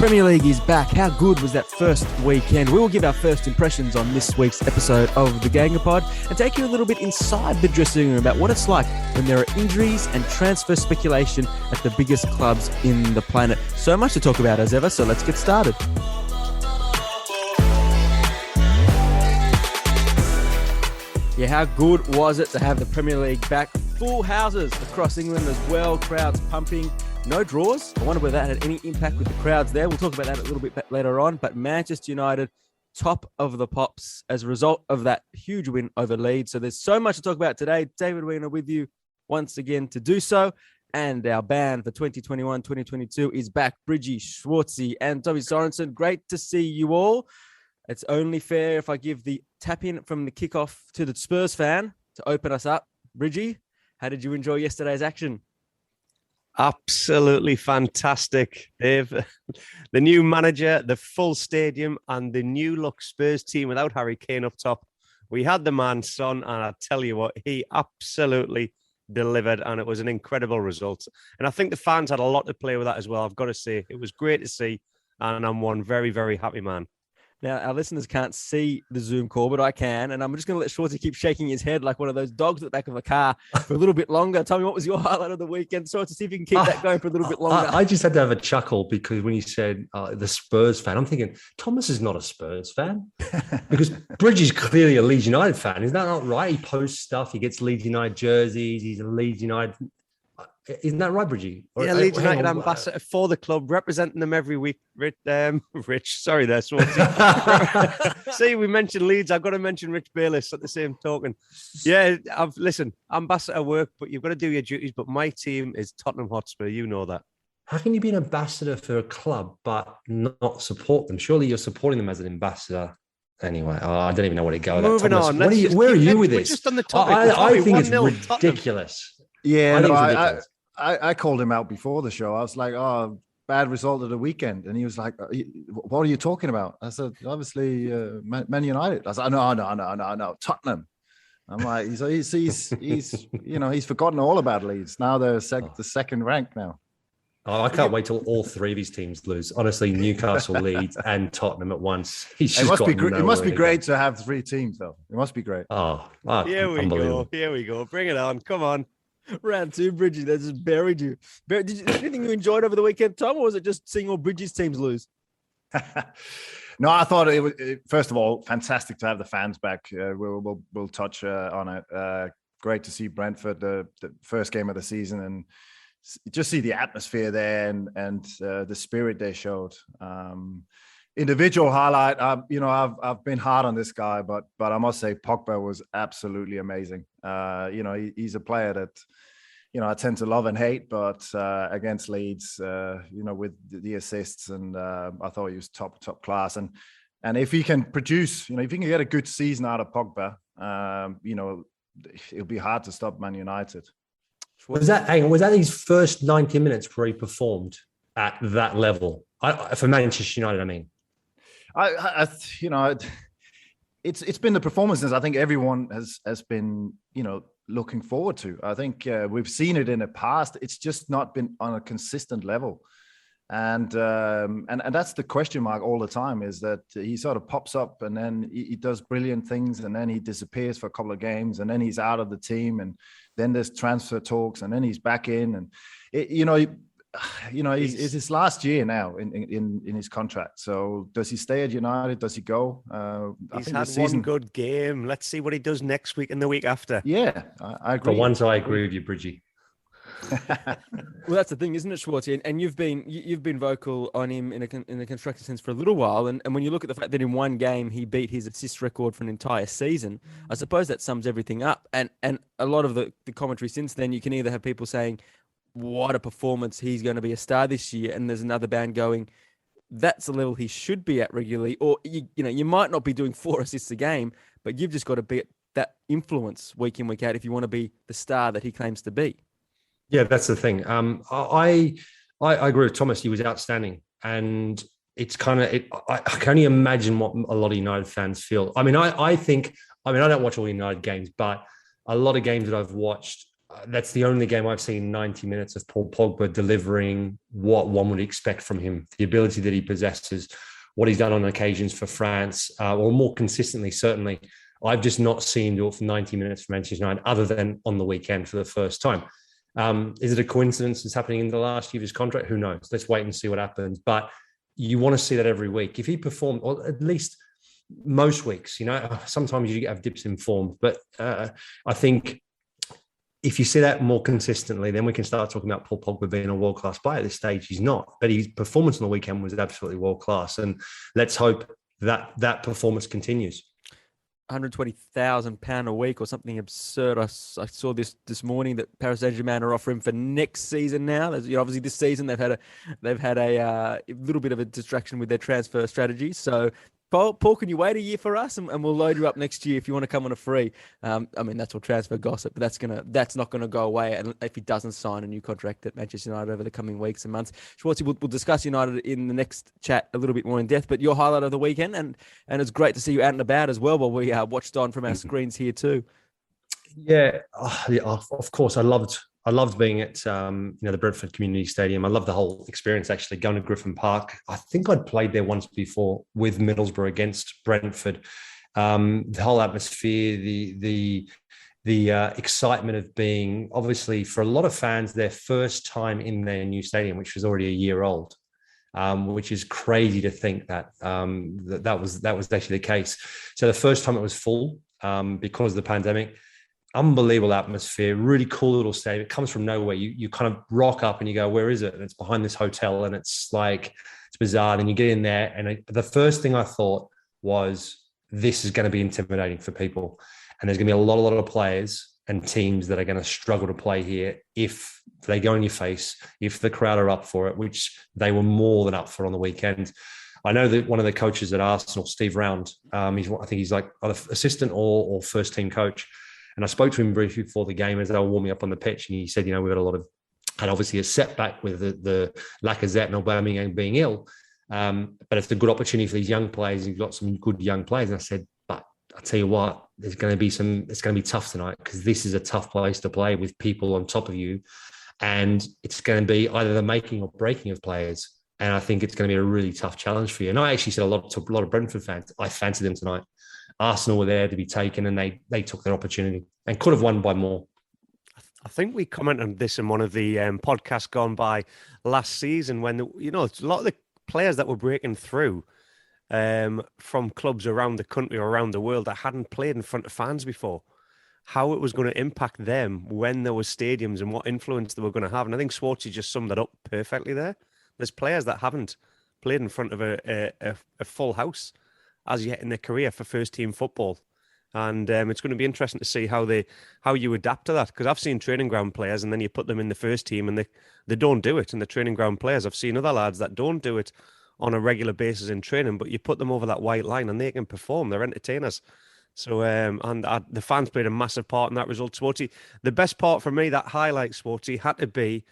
Premier League is back. How good was that first weekend? We will give our first impressions on this week's episode of the Gangapod and take you a little bit inside the dressing room about what it's like when there are injuries and transfer speculation at the biggest clubs in the planet. So much to talk about as ever, so let's get started. Yeah, how good was it to have the Premier League back? Full houses across England as well, crowds pumping. No draws. I wonder whether that had any impact with the crowds there. We'll talk about that a little bit later on. But Manchester United, top of the pops as a result of that huge win over Leeds. So there's so much to talk about today. David Weiner with you once again to do so. And our band for 2021-2022 is back. Bridgie, Schwartzy, and Tommy Sorensen. Great to see you all. It's only fair if I give the tap in from the kickoff to the Spurs fan to open us up. Bridgie, how did you enjoy yesterday's action? Absolutely fantastic, Dave. The new manager, the full stadium, and the new look Spurs team without Harry Kane up top. We had the man, Son, and I tell you what, he absolutely delivered, and it was an incredible result. And I think the fans had a lot to play with that as well. I've got to say, it was great to see, and I'm one very, very happy man. Now, our listeners can't see the Zoom call, but I can. And I'm just going to let Schwartzy keep shaking his head like one of those dogs at the back of a car for a little bit longer. Tell me, what was your highlight of the weekend? So to see if you can keep that going for a little bit longer. I just had to have a chuckle because when you said the Spurs fan, I'm thinking, Thomas is not a Spurs fan. Because Bridgie's clearly a Leeds United fan. Is that not right? He posts stuff. He gets Leeds United jerseys. He's a Leeds United. Isn't that right, Bridgie? Yeah, Leeds United ambassador for the club, representing them every week. Rich, sorry there, Swansea. See, we mentioned Leeds. I've got to mention Rich Bayliss at the same token. Yeah, listen, ambassador work, but you've got to do your duties. But my team is Tottenham Hotspur. You know that. How can you be an ambassador for a club but not support them? Surely you're supporting them as an ambassador. Anyway, I don't even know where to go. Moving on. Where are you with this? Just on the topic. I think it's ridiculous. Yeah, I called him out before the show. I was like, oh, bad result of the weekend. And he was like, what are you talking about? I said, obviously, Man United. I said, no, Tottenham. I'm like, he's forgotten all about Leeds. Now they're the second rank now. Oh, I can't wait till all three of these teams lose. Honestly, Newcastle, Leeds, and Tottenham at once. It must be great to have three teams, though. It must be great. Here we go. Bring it on. Come on. Round two, Bridgie. They just buried you. Anything you enjoyed over the weekend, Tom, or was it just seeing all Bridgie's teams lose? No, I thought it was, first of all, fantastic to have the fans back. We'll touch on it. Great to see Brentford, the first game of the season, and just see the atmosphere there and the spirit they showed. Individual highlight, I've been hard on this guy, but I must say Pogba was absolutely amazing. He's a player that, I tend to love and hate, but against Leeds, with the assists, and I thought he was top class. And if he can produce, if he can get a good season out of Pogba, it'll be hard to stop Man United. Was that his first 90 minutes where he performed at that level? For Manchester United, I mean. It's been the performances I think everyone has been, looking forward to. I think we've seen it in the past. It's just not been on a consistent level. And that's the question mark all the time, is that he sort of pops up and then he does brilliant things and then he disappears for a couple of games and then he's out of the team and then there's transfer talks and then he's back in and it's his last year now in his contract. So does he stay at United? Does he go? He's had one good game. Let's see what he does next week and the week after. Yeah, I agree. For once, I agree with you, Bridgie. Well, that's the thing, isn't it, Schwartzy? And you've been vocal on him in a constructive sense for a little while. And when you look at the fact that in one game he beat his assist record for an entire season, I suppose that sums everything up. And a lot of the commentary since then, you can either have people saying, what a performance, he's going to be a star this year, and there's another band going, that's the level he should be at regularly. Or you might not be doing 4 assists a game, but you've just got to be at that influence week in, week out if you want to be the star that he claims to be. Yeah, that's the thing. I agree with Thomas. He was outstanding, and it's kind of I can only imagine what a lot of United fans feel. I mean, I don't watch all United games, but a lot of games that I've watched, that's the only game I've seen 90 minutes of Paul Pogba delivering what one would expect from him, the ability that he possesses, what he's done on occasions for France, or more consistently, certainly. I've just not seen him do it for 90 minutes for Manchester United, other than on the weekend for the first time. Is it a coincidence it's happening in the last year of his contract? Who knows? Let's wait and see what happens. But you want to see that every week. If he performed, or at least most weeks, sometimes you have dips in form. But I think if you see that more consistently, then we can start talking about Paul Pogba being a world-class player. At this stage, he's not. But his performance on the weekend was absolutely world-class. And let's hope that performance continues. £120,000 a week or something absurd. I saw this morning that Paris Saint-Germain are offering for next season now. Obviously, this season they've had a little bit of a distraction with their transfer strategy. So, Paul, can you wait a year for us, and we'll load you up next year if you want to come on a free? That's all transfer gossip, but that's not gonna go away, and if he doesn't sign a new contract at Manchester United over the coming weeks and months. Schwartzy, we'll discuss United in the next chat a little bit more in depth. But your highlight of the weekend, and it's great to see you out and about as well, while we watched on from our screens here too. Yeah, of course. I loved being at the Brentford Community Stadium. I loved the whole experience, actually, going to Griffin Park. I think I'd played there once before with Middlesbrough against Brentford. The whole atmosphere, the excitement of being, obviously, for a lot of fans, their first time in their new stadium, which was already a year old, which is crazy to think that that was actually the case. So the first time it was full because of the pandemic. Unbelievable atmosphere, really cool little stadium. It comes from nowhere. You kind of rock up and you go, where is it? And it's behind this hotel, and it's bizarre. Then you get in there, and the first thing I thought was, this is going to be intimidating for people, and there's going to be a lot of players and teams that are going to struggle to play here if they go in your face, if the crowd are up for it, which they were more than up for on the weekend. I know that one of the coaches at Arsenal, Steve Round, I think he's like either assistant or first team coach. And I spoke to him briefly before the game as they were warming up on the pitch, and he said, we've had obviously a setback with the Lacazette and Aubameyang being ill, but it's a good opportunity for these young players. You've got some good young players. And I said, but I'll tell you what, it's going to be tough tonight, because this is a tough place to play with people on top of you, and it's going to be either the making or breaking of players. And I think it's going to be a really tough challenge for you. And I actually said to a lot of Brentford fans, I fancy them tonight. Arsenal were there to be taken, and they took their opportunity and could have won by more. I think we commented on this in one of the podcasts gone by last season, when a lot of the players that were breaking through from clubs around the country or around the world that hadn't played in front of fans before, how it was going to impact them when there were stadiums and what influence they were going to have. And I think Swartzy just summed that up perfectly there. There's players that haven't played in front of a full house as yet in their career for first team football. And it's going to be interesting to see how you adapt to that, because I've seen training ground players and then you put them in the first team and they don't do it. And the training ground players, I've seen other lads that don't do it on a regular basis in training, but you put them over that white line and they can perform. They're entertainers. So the fans played a massive part in that result. Swarty, the best part for me, that highlight, Swarty, had to be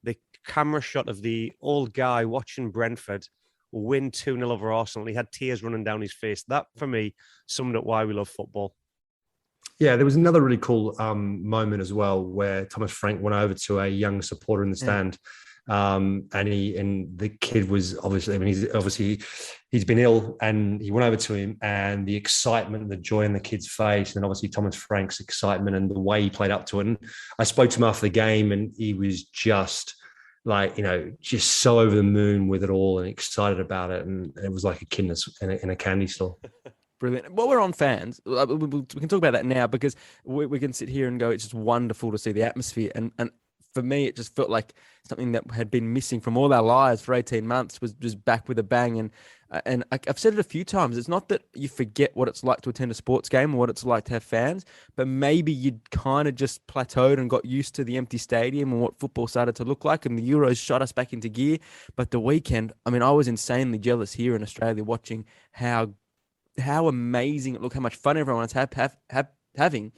the camera shot of the old guy watching Brentford win 2-0 over Arsenal. He had tears running down his face. That, for me, summed up why we love football. Yeah, there was another really cool moment as well, where Thomas Frank went over to a young supporter in the stand, and the kid was he's been ill, and he went over to him, and the excitement and the joy in the kid's face, and obviously Thomas Frank's excitement and the way he played up to it. And I spoke to him after the game, and he was just just so over the moon with it all and excited about it. And it was like a kid in a candy store. Brilliant. Well, we're on fans. We can talk about that now, because we can sit here and go, it's just wonderful to see the atmosphere. And for me, it just felt like something that had been missing from all our lives for 18 months was just back with a bang. And I've said it a few times. It's not that you forget what it's like to attend a sports game or what it's like to have fans, but maybe you'd kind of just plateaued and got used to the empty stadium and what football started to look like. And the Euros shot us back into gear. But the weekend, I was insanely jealous here in Australia watching how amazing it looked, how much fun everyone's having.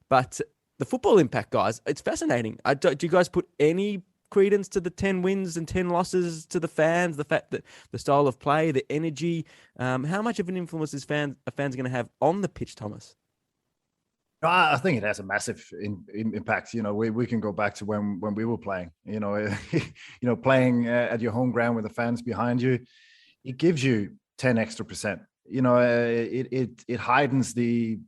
But the football impact, guys, it's fascinating. Do you guys put any credence to the 10 wins and 10 losses to the fans, the fact that the style of play, the energy, how much of an influence are fans going to have on the pitch, Thomas? I think it has a massive impact. We can go back to when we were playing. Playing at your home ground with the fans behind you, it gives you 10 extra percent. It heightens the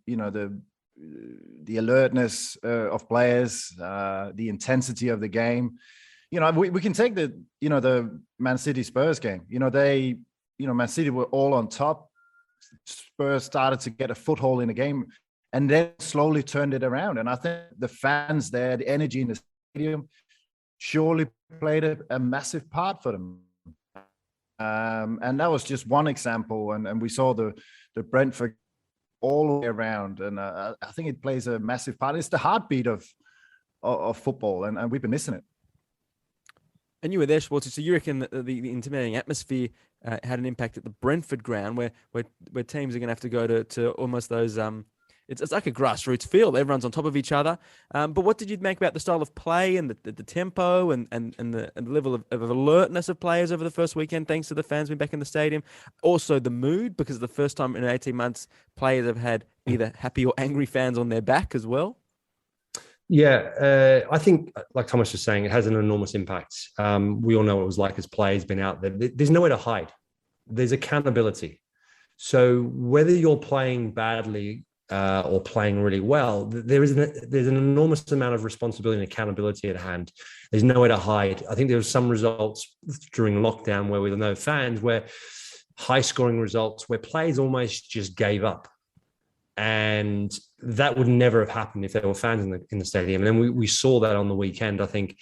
alertness of players, the intensity of the game. We can take the Man City Spurs game. Man City were all on top. Spurs started to get a foothold in the game, and then slowly turned it around. And I think the fans there, the energy in the stadium, surely played a massive part for them. And that was just one example. And we saw the Brentford all the way around. And I think it plays a massive part. It's the heartbeat of football, and we've been missing it. And you were there, Schwartz. So you reckon that the intimidating atmosphere had an impact at the Brentford ground, where teams are going to have to go to almost those it's like a grassroots field. Everyone's on top of each other. But what did you make about the style of play and the tempo and the level of alertness of players over the first weekend, thanks to the fans being back in the stadium? Also the mood, because the first time in 18 months, players have had either happy or angry fans on their back as well. Yeah, I think, like Thomas was saying, it has an enormous impact. We all know what it was like as players been out there. There's nowhere to hide. There's accountability. So whether you're playing badly or playing really well, there's an enormous amount of responsibility and accountability at hand. There's nowhere to hide. I think there were some results during lockdown where we were no fans, where high-scoring results, where players almost just gave up. And that would never have happened if there were fans in the stadium. And then we saw that on the weekend. I think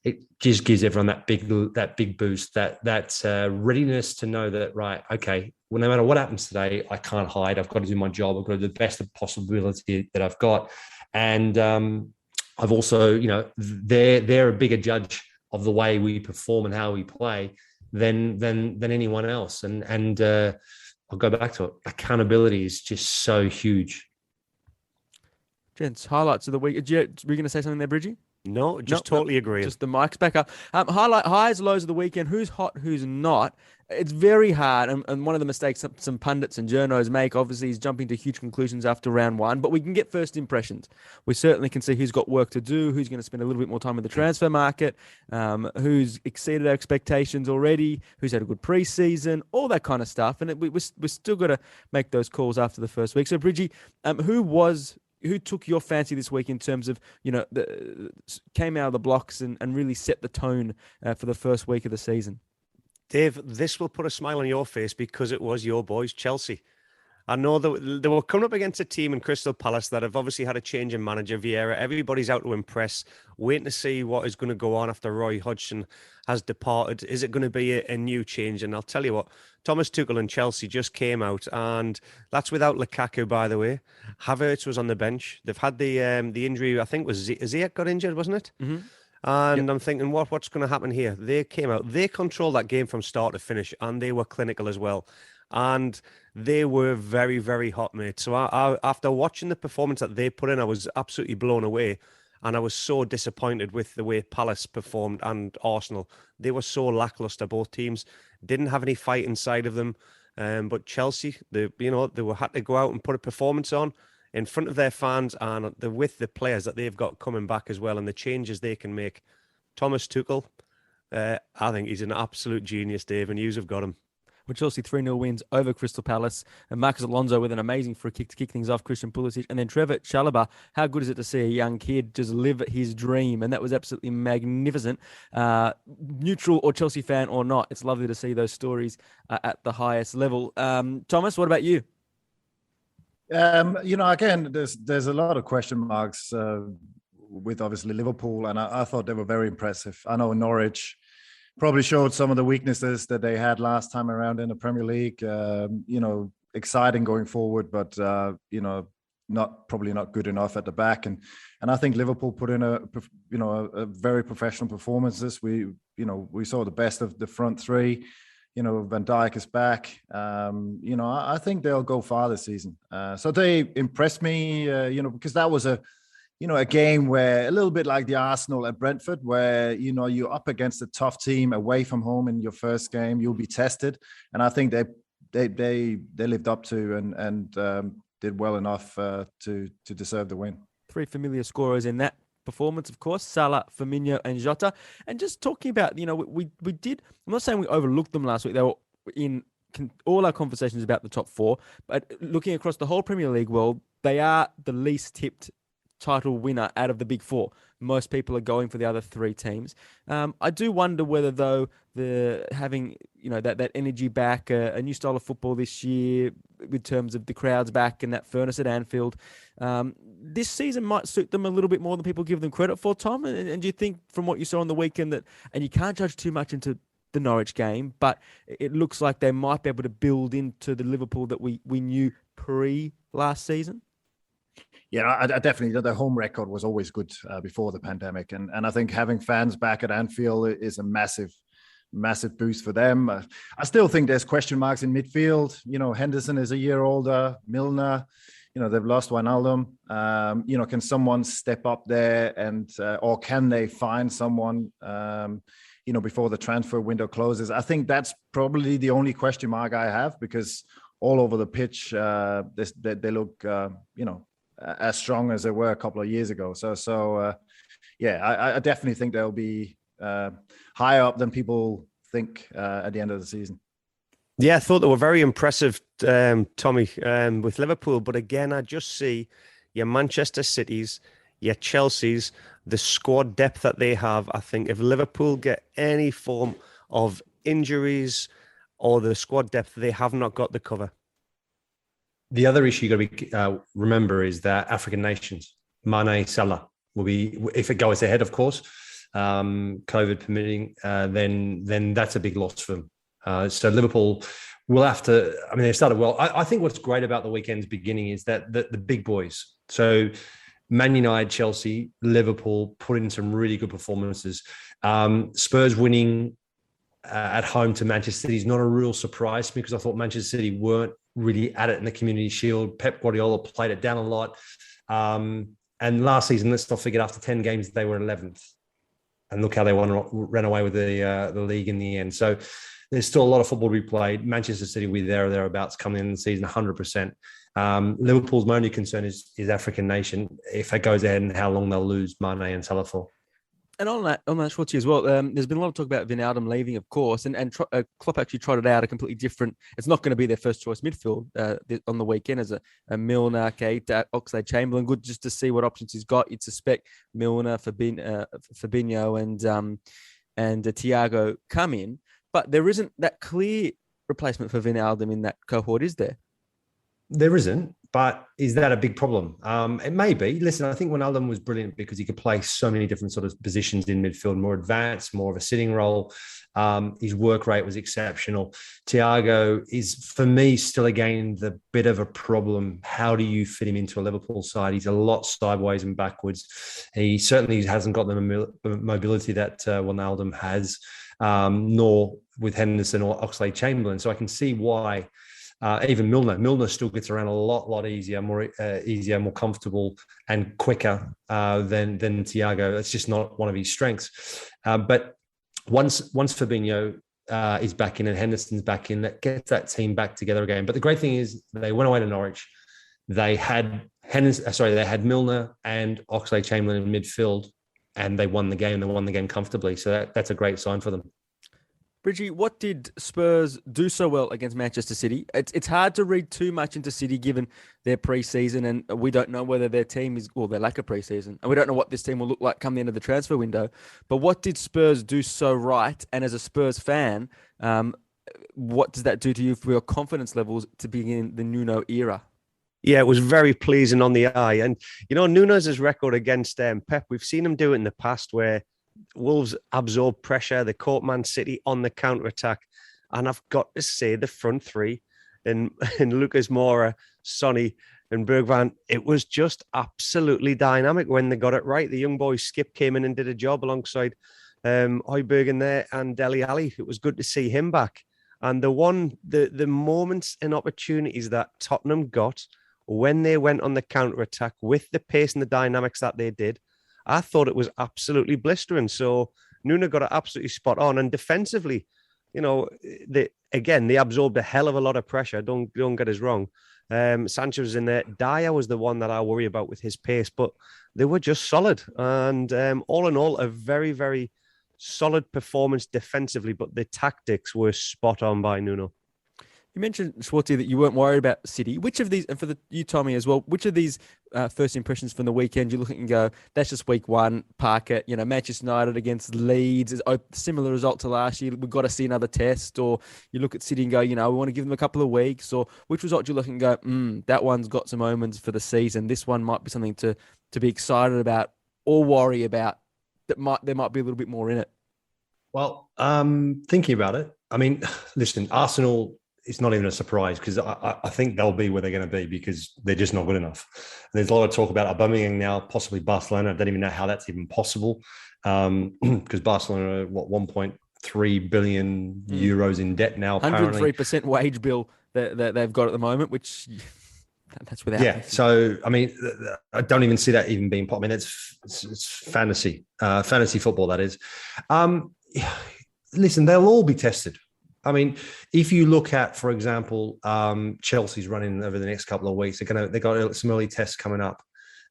it just gives everyone that big boost, that readiness to know that, right, okay, well, no matter what happens today, I can't hide. I've got to do my job. I've got to do the best of possibility that I've got. And I've also, they're a bigger judge of the way we perform and how we play than anyone else. And I'll go back to it. Accountability is just so huge. Gents, highlights of the week. Were you going to say something there, Bridgie? No, totally agree. Just the mic's back up. Highs, lows of the weekend. Who's hot, who's not? It's very hard. And one of the mistakes some pundits and journos make, obviously, is jumping to huge conclusions after round one. But we can get first impressions. We certainly can see who's got work to do, who's going to spend a little bit more time in the transfer market, who's exceeded our expectations already, who's had a good preseason, all that kind of stuff. And we're still got to make those calls after the first week. So, Bridgie, who took your fancy this week in terms of, came out of the blocks and really set the tone for the first week of the season? Dave, this will put a smile on your face because it was your boys, Chelsea. I know that they were coming up against a team in Crystal Palace that have obviously had a change in manager, Vieira. Everybody's out to impress, waiting to see what is going to go on after Roy Hodgson has departed. Is it going to be a new change? And I'll tell you what, Thomas Tuchel and Chelsea just came out, and that's without Lukaku, by the way. Havertz was on the bench. They've had the injury, I think was Ziyech got injured, wasn't it? Mm-hmm. And yep. I'm thinking, what's going to happen here? They came out, they controlled that game from start to finish, and they were clinical as well. And they were very, very hot, mate. So I, after watching the performance that they put in, I was absolutely blown away. And I was so disappointed with the way Palace performed and Arsenal. They were so lackluster, both teams. Didn't have any fight inside of them. But Chelsea, they had to go out and put a performance on in front of their fans and with the players that they've got coming back as well and the changes they can make. Thomas Tuchel, I think he's an absolute genius, Dave, and yous have got him. With Chelsea 3-0 wins over Crystal Palace, and Marcus Alonso with an amazing free kick to kick things off, Christian Pulisic, and then Trevor Chalobah. How good is it to see a young kid just live his dream? And that was absolutely magnificent. Neutral or Chelsea fan or not, it's lovely to see those stories at the highest level. Thomas, what about you? Again, there's a lot of question marks with obviously Liverpool, and I thought they were very impressive. I know Norwich probably showed some of the weaknesses that they had last time around in the Premier League. Exciting going forward, but probably not good enough at the back. And I think Liverpool put in a very professional performances. We saw the best of the front three. Van Dijk is back. I think they'll go far this season. So they impressed me. Because that was a game where a little bit like the Arsenal at Brentford, where, you're up against a tough team away from home in your first game, you'll be tested. And I think they lived up to and did well enough to deserve the win. 3 familiar scorers in that performance, of course, Salah, Firmino, and Jota. And just talking about, we did, I'm not saying we overlooked them last week. They were in all our conversations about the top 4, but looking across the whole Premier League world, they are the least tipped title winner out of the big 4. Most people are going for the other 3 teams. I do wonder whether, though, having that energy back, a new style of football this year, with terms of the crowds back and that furnace at Anfield, this season might suit them a little bit more than people give them credit for, Tom. And do you think, from what you saw on the weekend, that, and you can't judge too much into the Norwich game, but it looks like they might be able to build into the Liverpool that we knew pre last season? Yeah, I definitely, the home record was always good before the pandemic. And I think having fans back at Anfield is a massive boost for them. I still think there's question marks in midfield. Henderson is a year older, Milner, they've lost Wijnaldum. Can someone step up there or can they find someone, before the transfer window closes? I think that's probably the only question mark I have, because all over the pitch, they look, as strong as they were a couple of years ago. I definitely think they'll be higher up than people think at the end of the season. Yeah, I thought they were very impressive, Tommy, with Liverpool. But again, I just see your Manchester Cities, your Chelseas, the squad depth that they have. I think if Liverpool get any form of injuries or the squad depth, they have not got the cover. The other issue you got to remember is that African nations, Mane, Salah, will be, if it goes ahead, of course, COVID permitting, then that's a big loss for them. So Liverpool will have to, they started well. I think what's great about the weekend's beginning is that the big boys, so Man United, Chelsea, Liverpool, put in some really good performances. Spurs winning at home to Manchester City is not a real surprise to me, because I thought Manchester City weren't really at it in the Community Shield. Pep Guardiola played it down a lot. And last season, let's not forget, after 10 games, they were 11th. And look how they ran away with the league in the end. So there's still a lot of football to be played. Manchester City will be there or thereabouts coming in the season, 100%. Liverpool's my only concern is African nation, if it goes ahead, and how long they'll lose Mane and Salah for. And on that, Schwartzy, as well, there's been a lot of talk about Wijnaldum leaving, of course, and Klopp actually trotted out a completely different. It's not going to be their first choice midfield on the weekend as a Milner, Keita, Oxlade-Chamberlain. Good just to see what options he's got. You'd suspect Milner, Fabinho, and Thiago come in, but there isn't that clear replacement for Wijnaldum in that cohort, is there? There isn't, but is that a big problem? It may be. Listen, I think Wijnaldum was brilliant because he could play so many different sort of positions in midfield, more advanced, more of a sitting role. His work rate was exceptional. Thiago is, for me, still again the bit of a problem. How do you fit him into a Liverpool side? He's a lot sideways and backwards. He certainly hasn't got the mobility that Wijnaldum has, nor with Henderson or Oxlade-Chamberlain. So I can see why. Even Milner still gets around a lot easier, more comfortable and quicker than Thiago. That's just not one of his strengths. But once Fabinho is back in and Henderson's back in, that gets that team back together again. But the great thing is they went away to Norwich. They had Milner and Oxlade-Chamberlain in midfield, and they won the game. They won the game comfortably. So that's a great sign for them. Bridgie, what did Spurs do so well against Manchester City? It's hard to read too much into City given their pre-season, and we don't know whether their team is, or their lack of pre-season, and we don't know what this team will look like come the end of the transfer window. But what did Spurs do so right? And as a Spurs fan, what does that do to you for your confidence levels to begin the Nuno era? Yeah, it was very pleasing on the eye. And, Nuno's record against Pep, we've seen him do it in the past where Wolves absorb pressure. They caught Man City on the counter-attack. And I've got to say, the front three in Lucas Moura, Sonny and Bergwijn, it was just absolutely dynamic when they got it right. The young boy Skip came in and did a job alongside Højbjerg in there and Dele Alli. It was good to see him back. And the moments and opportunities that Tottenham got when they went on the counter-attack with the pace and the dynamics that they did, I thought it was absolutely blistering. So Nuno got it absolutely spot on. And defensively, they absorbed a hell of a lot of pressure. Don't get us wrong. Sancho was in there. Dyer was the one that I worry about with his pace, but they were just solid. And all in all, a very, very solid performance defensively, but the tactics were spot on by Nuno. You mentioned, Schwartzy, that you weren't worried about City. Which of these, and for you, Tommy, as well, which of these first impressions from the weekend you look at and go, that's just week one, park it, Manchester United against Leeds, is a similar result to last year, we've got to see another test, or you look at City and go, we want to give them a couple of weeks, or which result do you look and go, that one's got some omens for the season, this one might be something to be excited about or worry about, there might be a little bit more in it? Well, thinking about it, I mean, listen, Arsenal, it's not even a surprise because I think they'll be where they're going to be because they're just not good enough. And there's a lot of talk about Aubameyang now, possibly Barcelona. I don't even know how that's even possible because Barcelona are, 1.3 billion euros in debt now, apparently. 103% wage bill that they've got at the moment, which that's without. Yeah, so, I mean, I don't even see that even being, I mean, it's fantasy football, that is. Listen, they'll all be tested. I mean, if you look at, for example, Chelsea's running over the next couple of weeks, they've got some early tests coming up.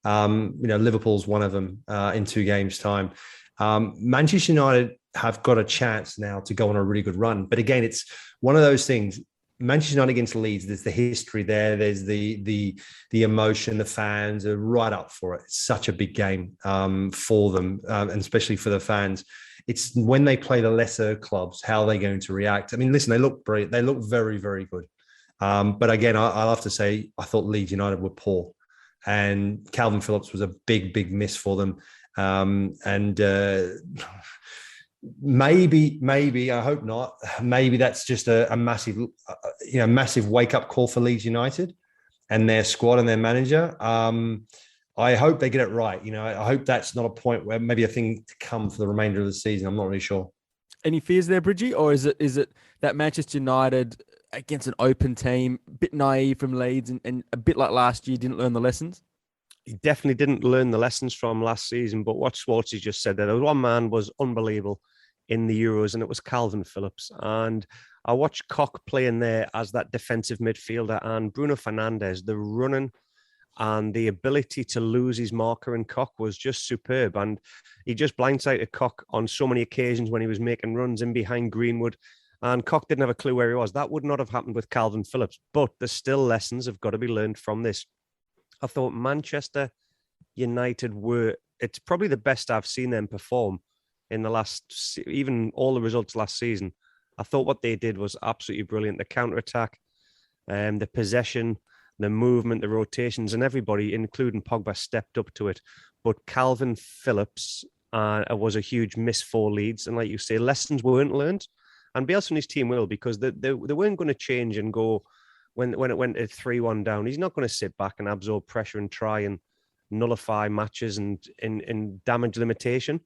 Liverpool's one of them in 2 games' time. Manchester United have got a chance now to go on a really good run. But again, it's one of those things. Manchester United against Leeds, there's the history there. There's the emotion. The fans are right up for it. It's such a big game for them, and especially for the fans. It's when they play the lesser clubs, how are they going to react? I mean, listen, they look brilliant. They look very, very good. But again, I'll have to say, I thought Leeds United were poor. And Calvin Phillips was a big, big miss for them. Maybe, I hope not. Maybe that's just a massive, massive wake-up call for Leeds United and their squad and their manager. I hope they get it right. I hope that's not a point where maybe a thing to come for the remainder of the season. I'm not really sure. Any fears there, Bridgie? Or is it that Manchester United against an open team, a bit naive from Leeds and a bit like last year, didn't learn the lessons? He definitely didn't learn the lessons from last season. But what Schwartzy just said there was one man was unbelievable in the Euros, and it was Calvin Phillips. And I watched Koch playing there as that defensive midfielder, and Bruno Fernandes, the running and the ability to lose his marker in Koch was just superb. And he just blindsided Koch on so many occasions when he was making runs in behind Greenwood. And Koch didn't have a clue where he was. That would not have happened with Calvin Phillips. But there's still lessons have got to be learned from this. I thought Manchester United it's probably the best I've seen them perform in the last, even all the results last season. I thought what they did was absolutely brilliant. The counter-attack, the possession, the movement, the rotations, and everybody, including Pogba, stepped up to it. But Calvin Phillips was a huge miss for Leeds. And like you say, lessons weren't learned. And Bielsa and his team will, because they weren't going to change and go when it went at 3-1 down. He's not going to sit back and absorb pressure and try and nullify matches and damage limitation.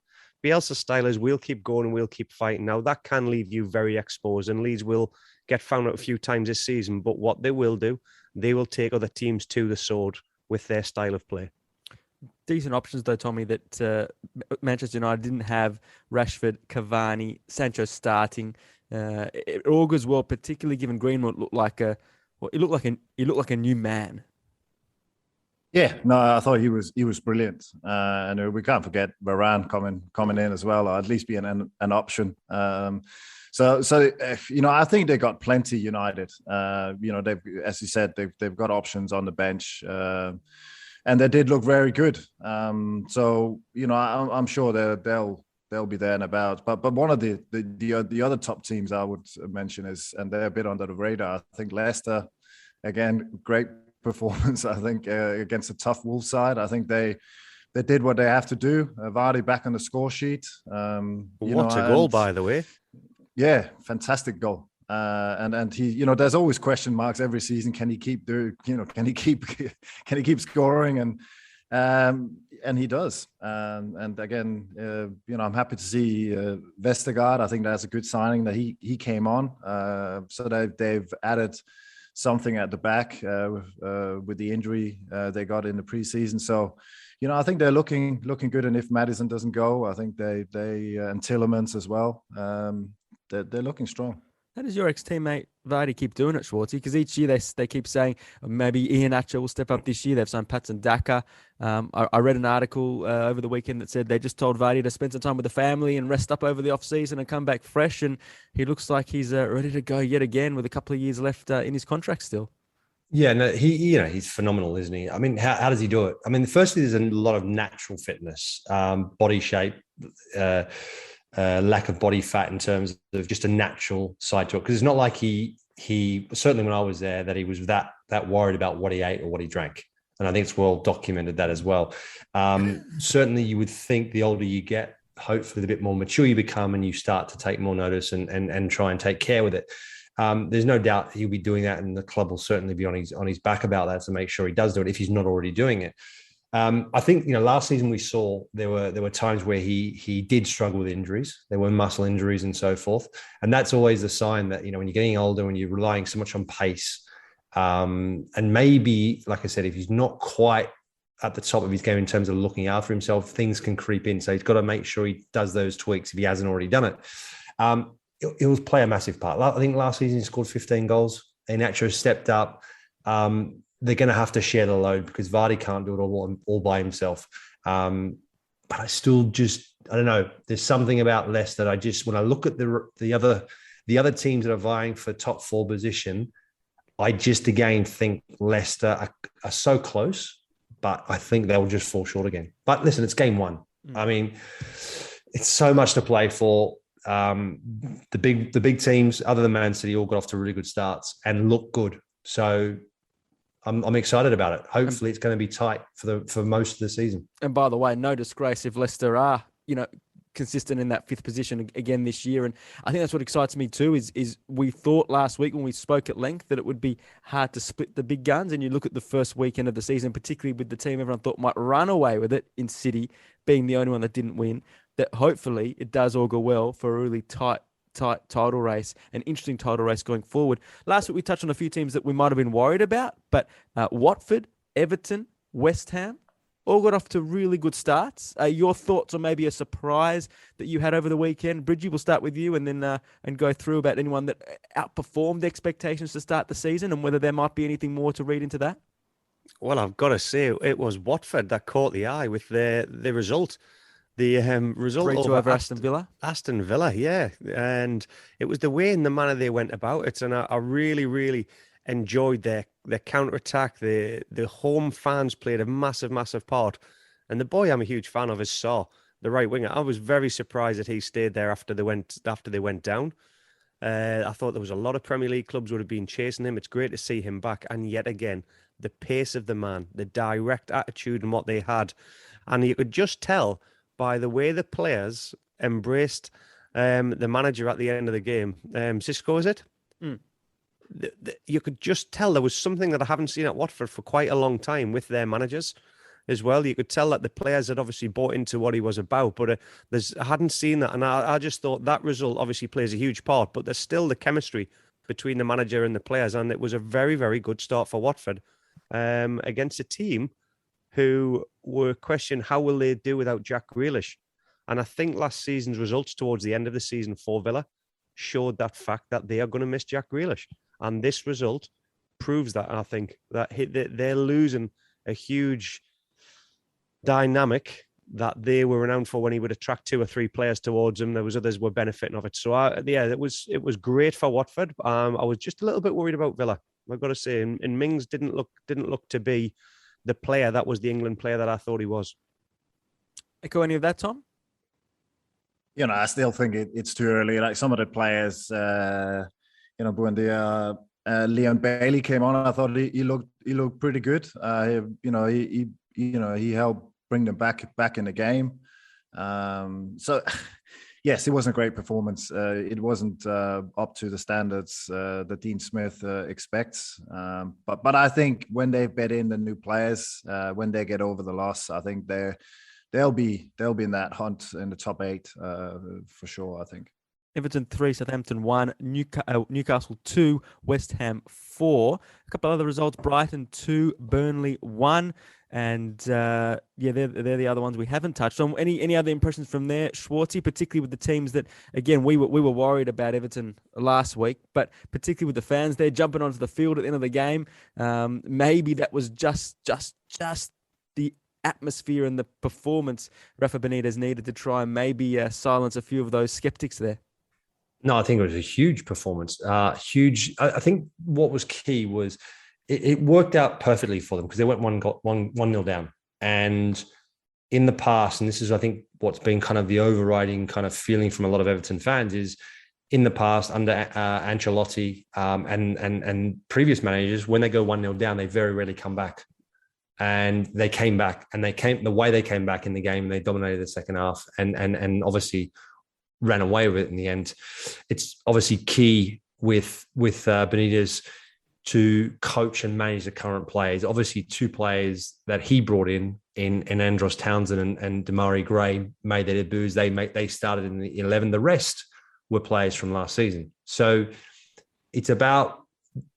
Bielsa's style is we'll keep going and we'll keep fighting. Now, that can leave you very exposed, and Leeds will get found out a few times this season. But what they will do, they will take other teams to the sword with their style of play. Decent options, though, Tommy, that Manchester United didn't have Rashford, Cavani, Sancho starting. It augurs well, particularly given Greenwood looked like a new man. Yeah, no, I thought he was brilliant, and we can't forget Varane coming in as well, or at least being an option. So I think they got plenty. United, they've, as you said, they've got options on the bench, and they did look very good. I'm sure they'll be there and about. But one of the other top teams I would mention is, and they're a bit under the radar, I think Leicester, again, great performance, I think, against a tough Wolves side. I think they did what they have to do. Vardy back on the score sheet. What a goal, by the way. Yeah, fantastic goal. And he, there's always question marks every season. Can he keep can he keep scoring? And he does. And again, I'm happy to see Vestergaard. I think that's a good signing that he came on. So they've added something at the back with the injury they got in the preseason. So, I think they're looking good. And if Maddison doesn't go, I think they and Tillemans as well, they're looking strong. How does your ex-teammate Vardy keep doing it, Schwartzy? Because each year they keep saying maybe Ian Atcher will step up this year. They've signed Patson Daka. I read an article over the weekend that said they just told Vardy to spend some time with the family and rest up over the off-season and come back fresh. And he looks like he's ready to go yet again with a couple of years left in his contract still. Yeah, no, he's phenomenal, isn't he? I mean, how does he do it? I mean, firstly, there's a lot of natural fitness, body shape, lack of body fat in terms of just a natural side to it. Because it's not like he certainly when I was there that he was that worried about what he ate or what he drank. And I think it's well documented that as well. Certainly, you would think the older you get, hopefully, the bit more mature you become, and you start to take more notice and try and take care with it. There's no doubt he'll be doing that, and the club will certainly be on his back about that to make sure he does do it if he's not already doing it. I think last season we saw there were times where he did struggle with injuries. There were muscle injuries and so forth, and that's always a sign that when you're getting older, when you're relying so much on pace, and maybe, like I said, if he's not quite at the top of his game in terms of looking after himself, things can creep in. So he's got to make sure he does those tweaks if he hasn't already done it. He'll play a massive part. I think last season he scored 15 goals. Iheanacho has stepped up. They're going to have to share the load because Vardy can't do it all by himself. But I still I don't know. There's something about Leicester that when I look at the other teams that are vying for top 4 position, I just again think Leicester are so close, but I think they'll just fall short again. But listen, it's game 1. I mean, it's so much to play for. The big teams, other than Man City, all got off to really good starts and look good. So I'm excited about it. Hopefully, it's going to be tight for most of the season. And by the way, no disgrace if Leicester are consistent in that 5th position again this year. And I think that's what excites me too. Is we thought last week when we spoke at length that it would be hard to split the big guns. And you look at the first weekend of the season, particularly with the team everyone thought might run away with it in City, being the only one that didn't win. That hopefully it does all go well for a really tight title race, an interesting title race going forward. Last week we touched on a few teams that we might have been worried about, but Watford, Everton, West Ham, all got off to really good starts. Your thoughts on maybe a surprise that you had over the weekend? Bridgie, we'll start with you and then and go through about anyone that outperformed expectations to start the season and whether there might be anything more to read into that. Well, I've got to say it was Watford that caught the eye with the result. The result 3-2 over Aston Villa. Aston Villa, yeah. And it was the way and the manner they went about it. And I really, really enjoyed their counter-attack. The home fans played a massive, massive part. And the boy I'm a huge fan of is Saw, the right winger. I was very surprised that he stayed there after they went down. I thought there was a lot of Premier League clubs would have been chasing him. It's great to see him back. And yet again, the pace of the man, the direct attitude and what they had. And you could just tell by the way the players embraced the manager at the end of the game. Cisco, is it? Mm. You could just tell there was something that I haven't seen at Watford for quite a long time with their managers as well. You could tell that the players had obviously bought into what he was about, but I hadn't seen that. And I just thought that result obviously plays a huge part, but there's still the chemistry between the manager and the players. And it was a very, very good start for Watford against a team who were questioned how will they do without Jack Grealish. And I think last season's results towards the end of the season for Villa showed that fact that they are going to miss Jack Grealish. And this result proves that, I think, that they're losing a huge dynamic that they were renowned for when he would attract 2 or 3 players towards him. There was others were benefiting of it. So, it was great for Watford. I was just a little bit worried about Villa, I've got to say. And Mings didn't look to be the player that was the England player that I thought he was. Echo any of that, Tom? I still think it's too early. Like some of the players, when Leon Bailey came on, I thought he looked pretty good. He helped bring them back in the game. So yes, it wasn't a great performance. It wasn't up to the standards that Dean Smith expects. But I think when they bet in the new players, when they get over the loss, I think they'll be in that hunt in the top 8 for sure, I think. Everton 3, Southampton 1, Newcastle 2, West Ham 4. A couple of other results: Brighton 2, Burnley 1. And yeah, they're the other ones we haven't touched on. Any other impressions from there, Schwartzy, particularly with the teams that, again, we were worried about Everton last week, but particularly with the fans there jumping onto the field at the end of the game, maybe that was just the atmosphere and the performance Rafa Benitez needed to try and maybe silence a few of those skeptics there. No, I think it was a huge performance. Huge. I think what was key was it worked out perfectly for them because they went 1-0 down. And in the past, and this is, I think, what's been kind of the overriding kind of feeling from a lot of Everton fans is in the past under Ancelotti and previous managers, when they go 1-0 down, they very rarely come back. And they came back, and the way they came back in the game, they dominated the second half and obviously ran away with it in the end. It's obviously key with Benitez to coach and manage the current players. Obviously, two players that he brought in Andros Townsend and Damari Gray made their debuts. They started in the 11. The rest were players from last season. So it's about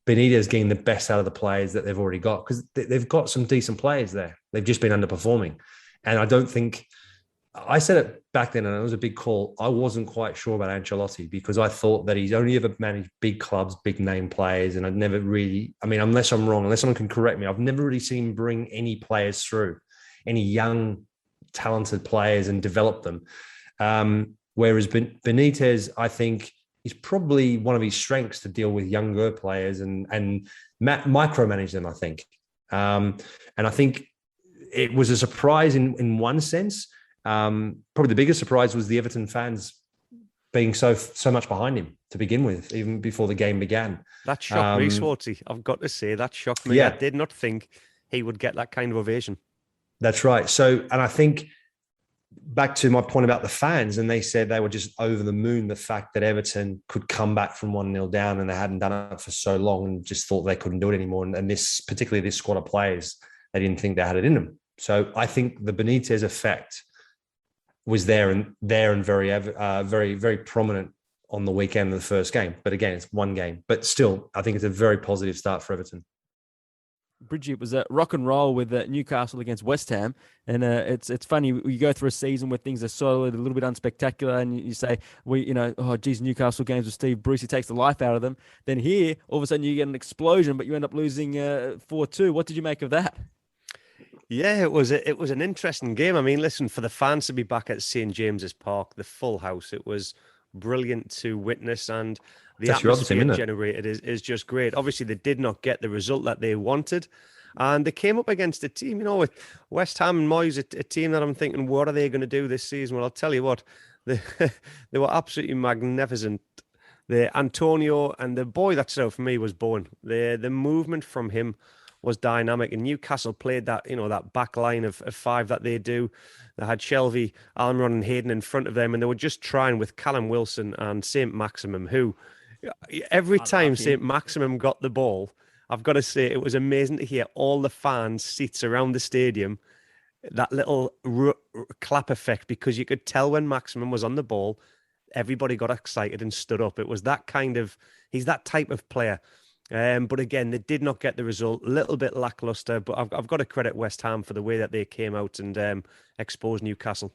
Benitez getting the best out of the players that they've already got, because they've got some decent players there. They've just been underperforming. And I don't think, I said it back then, and it was a big call. I wasn't quite sure about Ancelotti because I thought that he's only ever managed big clubs, big name players. And I'd never really, I mean, unless I'm wrong, unless someone can correct me, I've never really seen him bring any players through, any young, talented players and develop them. Whereas Benitez, I think, is probably one of his strengths to deal with younger players and micromanage them, I think. And I think it was a surprise in one sense. Probably the biggest surprise was the Everton fans being so much behind him to begin with, even before the game began. That shocked me, Swartzy. I've got to say, that shocked me. Yeah. I did not think he would get that kind of ovation. That's right. So, and I think back to my point about the fans, and they said they were just over the moon, the fact that Everton could come back from 1-0 down and they hadn't done it for so long and just thought they couldn't do it anymore. And this, particularly this squad of players, they didn't think they had it in them. So I think the Benitez effect was there and very prominent on the weekend of the first game. But again, it's one game. But still, I think it's a very positive start for Everton. Bridgie, it was a rock and roll with Newcastle against West Ham, and it's funny, you go through a season where things are solid, a little bit unspectacular, and you say, oh geez, Newcastle games with Steve Bruce, he takes the life out of them. Then here, all of a sudden, you get an explosion, but you end up losing 4-2. What did you make of that? Yeah, it was an interesting game. I mean, listen, for the fans to be back at St. James's Park, the full house, it was brilliant to witness, and the atmosphere generated is just great. Obviously, they did not get the result that they wanted, and they came up against a team, with West Ham and Moyes, a team that I'm thinking, what are they going to do this season? Well, I'll tell you what, they were absolutely magnificent. The Antonio and the boy that stood out for me was Bowen. The movement from him was dynamic, and Newcastle played that, that back line of five that they do. They had Shelvey, Almiron and Hayden in front of them, and they were just trying with Callum Wilson and St. Maximum, who every time St. Maximum got the ball, I've got to say, it was amazing to hear all the fans' seats around the stadium, that little clap effect, because you could tell when Maximum was on the ball, everybody got excited and stood up. It was he's that type of player. But again, they did not get the result. A little bit lackluster, but I've got to credit West Ham for the way that they came out and exposed Newcastle.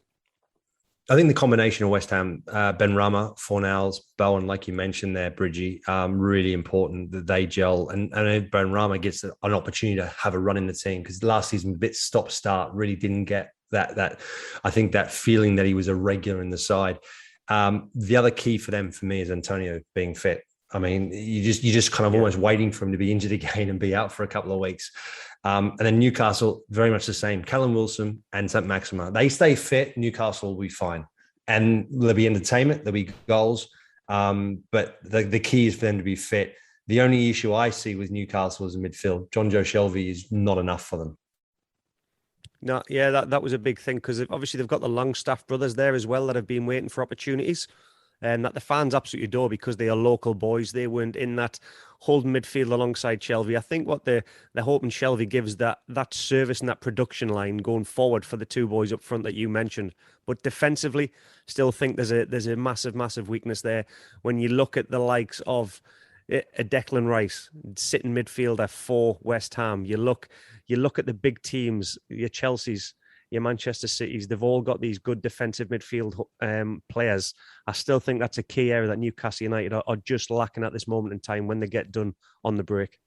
I think the combination of West Ham, Ben Rama, Fornals, Bowen, like you mentioned there, Bridgie, really important that they gel. And Ben Rama gets an opportunity to have a run in the team, because last season, a bit stop-start, really didn't get that. I think that feeling that he was a regular in the side. The other key for them, for me, is Antonio being fit. I mean, you just kind of almost waiting for him to be injured again and be out for a couple of weeks. And then Newcastle, very much the same. Callum Wilson and St. Maxima. They stay fit, Newcastle will be fine. And there'll be entertainment, there'll be goals. But the key is for them to be fit. The only issue I see with Newcastle is in midfield. John Joe Shelvey is not enough for them. No, yeah, that was a big thing, because obviously they've got the Longstaff brothers there as well that have been waiting for opportunities. And that the fans absolutely adore, because they are local boys. They weren't in that holding midfield alongside Shelvey. I think what they're hoping Shelvey gives that service and that production line going forward for the two boys up front that you mentioned. But defensively, still think there's a massive weakness there. When you look at the likes of a Declan Rice sitting midfielder for West Ham. You look at the big teams, your Chelsea's, your Manchester Cities. They've all got these good defensive midfield players. I still think that's a key area that Newcastle United are just lacking at this moment in time when they get done on the break.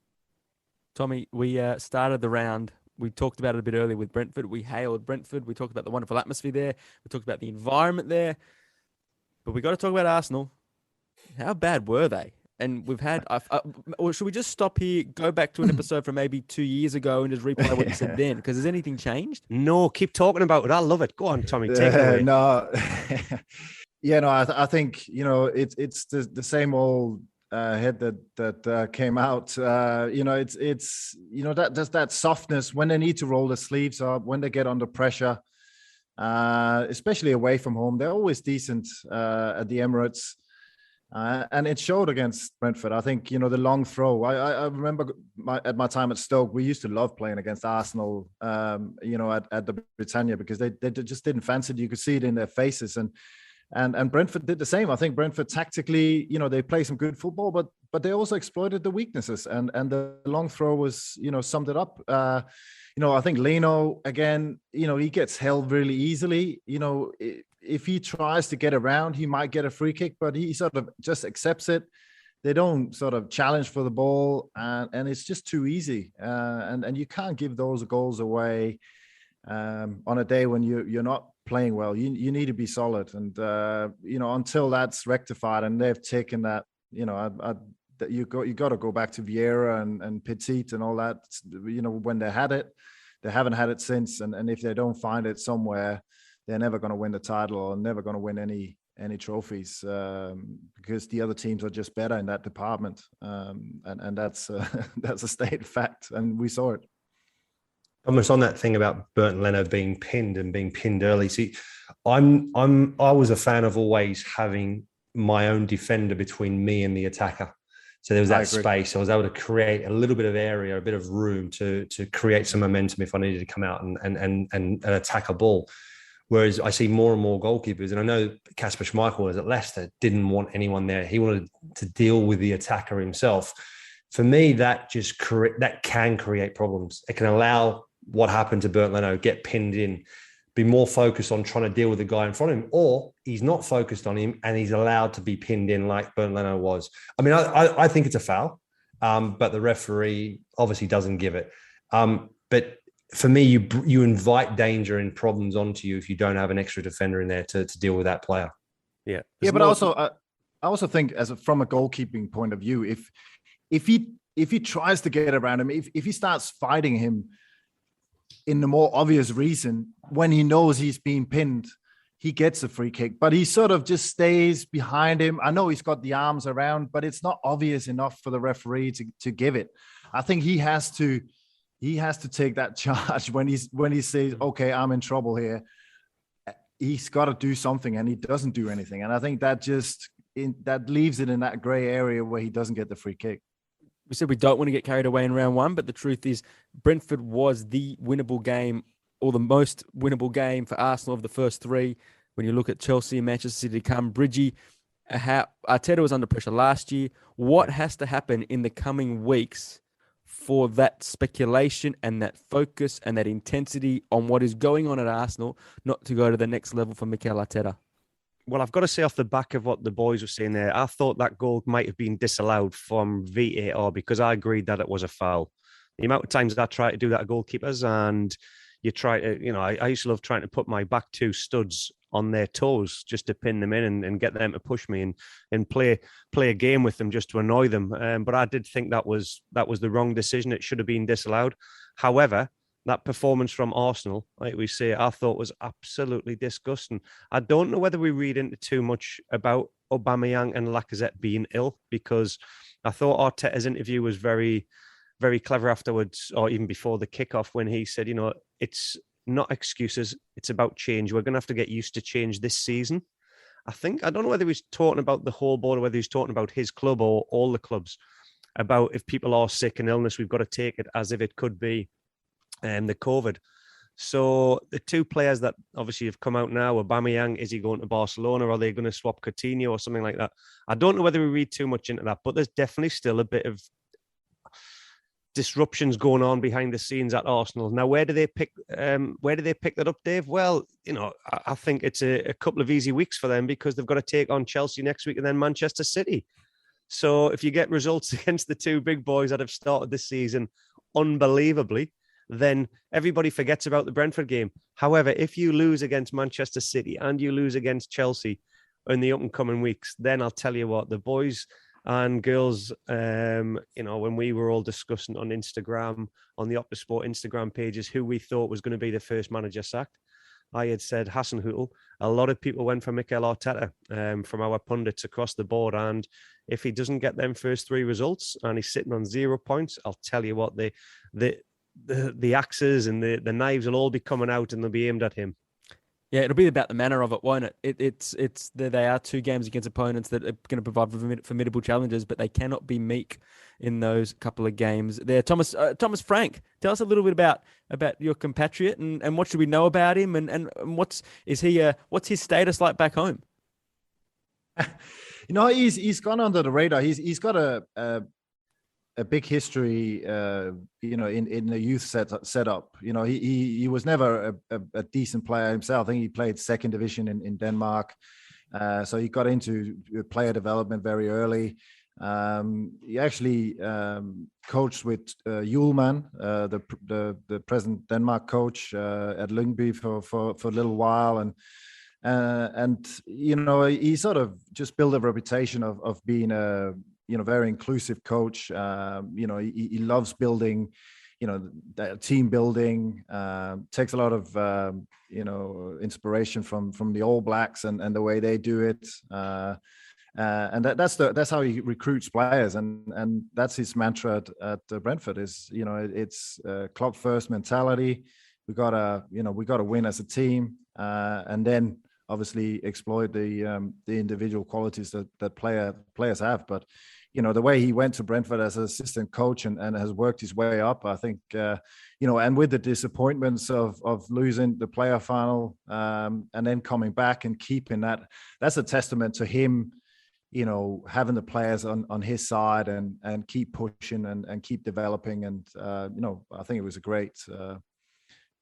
Tommy, we started the round. We talked about it a bit earlier with Brentford. We hailed Brentford. We talked about the wonderful atmosphere there. We talked about the environment there. But we got to talk about Arsenal. How bad were they? And we've had, or should we just stop here, go back to an episode from maybe 2 years ago and just replay what you said then? Because has anything changed? No, keep talking about it. I love it. Go on, Tommy, take it away. No, yeah, no, I think, it's the same old head that came out. It's that just that softness when they need to roll the sleeves up, when they get under pressure, especially away from home. They're always decent at the Emirates. And it showed against Brentford. I think, the long throw. I remember at my time at Stoke, we used to love playing against Arsenal, at the Britannia because they just didn't fancy it. You could see it in their faces. And Brentford did the same. I think Brentford tactically, they play some good football, but they also exploited the weaknesses. And the long throw was, summed it up. I think Leno, again, he gets held really easily. If he tries to get around, he might get a free kick, but he sort of just accepts it. They don't sort of challenge for the ball, and it's just too easy. And you can't give those goals away on a day when you're not playing well. You need to be solid, and until that's rectified, and they've taken that. You got to go back to Vieira and Petit and all that. When they had it, they haven't had it since, and if they don't find it somewhere, they're never going to win the title or never going to win any trophies because the other teams are just better in that department, and that's a stated fact, and we saw it. Almost on that thing about Bernd Leno being pinned and being pinned early. See, I was a fan of always having my own defender between me and the attacker. So there was that space. I was able to create a little bit of area, a bit of room to create some momentum if I needed to come out and attack a ball. Whereas I see more and more goalkeepers, and I know Kasper Schmeichel was at Leicester, didn't want anyone there. He wanted to deal with the attacker himself. For me, that can create problems. It can allow what happened to Bernd Leno, get pinned in, be more focused on trying to deal with the guy in front of him, or he's not focused on him and he's allowed to be pinned in like Bernd Leno was. I mean, I think it's a foul, but the referee obviously doesn't give it. But for me, you invite danger and problems onto you if you don't have an extra defender in there to deal with that player. Yeah, but I also think from a goalkeeping point of view, if he tries to get around him, if he starts fighting him in the more obvious reason, when he knows he's being pinned, he gets a free kick, but he sort of just stays behind him. I know he's got the arms around, but it's not obvious enough for the referee to give it. I think he has to take that charge when he says, okay, I'm in trouble here. He's got to do something, and he doesn't do anything. And I think that that leaves it in that gray area where he doesn't get the free kick. We said we don't want to get carried away in round one, but the truth is Brentford was the winnable game, or the most winnable game for Arsenal of the first three. When you look at Chelsea and Manchester City to come, Bridgie, Arteta was under pressure last year. What has to happen in the coming weeks for that speculation and that focus and that intensity on what is going on at Arsenal not to go to the next level for Mikel Arteta? Well, I've got to say off the back of what the boys were saying there, I thought that goal might have been disallowed from VAR because I agreed that it was a foul. The amount of times I try to do that to goalkeepers, and you try to, I used to love trying to put my back two studs on their toes just to pin them in and get them to push me and play a game with them just to annoy them. But I did think that was the wrong decision. It should have been disallowed. However, that performance from Arsenal, like we say, I thought was absolutely disgusting. I don't know whether we read into too much about Aubameyang and Lacazette being ill, because I thought Arteta's interview was very, very clever afterwards, or even before the kickoff, when he said, it's not excuses, it's about change. We're going to have to get used to change this season. I don't know whether he's talking about the whole board or whether he's talking about his club or all the clubs, about if people are sick and illness, we've got to take it as if it could be the COVID. So the two players that obviously have come out now, Aubameyang, is he going to Barcelona? Or are they going to swap Coutinho or something like that? I don't know whether we read too much into that, but there's definitely still a bit of disruptions going on behind the scenes at Arsenal. Now, where do they pick that up, Dave? Well, I think it's a couple of easy weeks for them because they've got to take on Chelsea next week and then Manchester City. So if you get results against the two big boys that have started this season unbelievably, then everybody forgets about the Brentford game. However, if you lose against Manchester City and you lose against Chelsea in the up and coming weeks, then I'll tell you what, the boys and girls, when we were all discussing on Instagram, on the Opta Sport Instagram pages, who we thought was going to be the first manager sacked, I had said Hassan Hüttl. A lot of people went for Mikel Arteta from our pundits across the board. And if he doesn't get them first three results and he's sitting on 0 points, I'll tell you what, the axes and the knives will all be coming out and they'll be aimed at him. Yeah, it'll be about the manner of it, won't it? They are two games against opponents that are going to provide formidable challenges, but they cannot be meek in those couple of games. There, Thomas Frank, tell us a little bit about your compatriot and what should we know about him and what's his status like back home? He's gone under the radar. He's got a big history, in the youth setup. He was never a decent player himself. I think he played second division in Denmark. So he got into player development very early. He actually coached with Hjulmand, the present Denmark coach at Lyngby for a little while. And he sort of just built a reputation of being a very inclusive coach. He loves building, team building, takes a lot of, inspiration from the All Blacks and the way they do it. And that's how he recruits players. And that's his mantra at Brentford is, it's club first mentality. We gotta win as a team. And then obviously exploit the individual qualities that players have. But the way he went to Brentford as an assistant coach and has worked his way up, I think, and with the disappointments of losing the playoff final and then coming back and keeping that's a testament to him, having the players on his side and keep pushing and keep developing. And, I think it was a great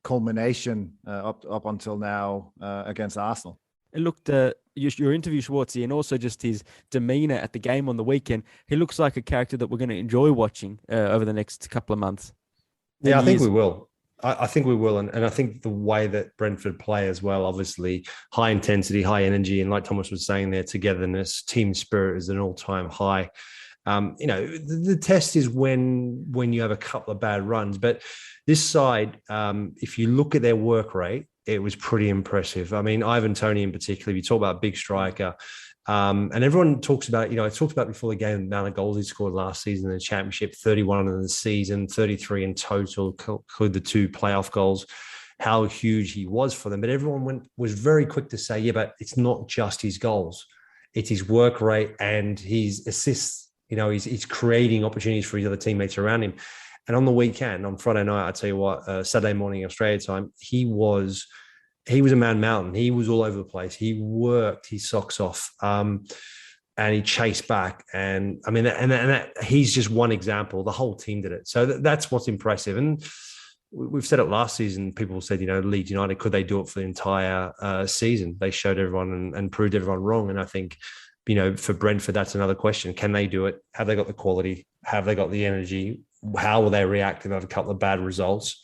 culmination up until now against Arsenal. It looked, your interview, Schwartzy, and also just his demeanour at the game on the weekend, he looks like a character that we're going to enjoy watching over the next couple of months. Yeah, I think we will. I think we will. And I think the way that Brentford play as well, obviously, high intensity, high energy, and like Thomas was saying there, togetherness, team spirit is an all-time high. The test is when you have a couple of bad runs. But this side, if you look at their work rate, it was pretty impressive. I mean, Ivan Toney in particular, you talk about big striker. And everyone talks about, I talked about before the game, the amount of goals he scored last season in the championship, 31 in the season, 33 in total, include the 2 playoff goals, how huge he was for them. But everyone was very quick to say, yeah, but it's not just his goals. It's his work rate and his assists. He's creating opportunities for his other teammates around him. And on the weekend, on Friday night, I tell you what, Saturday morning Australia time, he was a man mountain. He was all over the place. He worked his socks off, and he chased back. And I mean, and he's just one example. The whole team did it. So that's what's impressive. And we've said it last season. People said, Leeds United, could they do it for the entire season? They showed everyone and proved everyone wrong. And I think, for Brentford, that's another question. Can they do it? Have they got the quality? Have they got the energy? How will they react if they have a couple of bad results?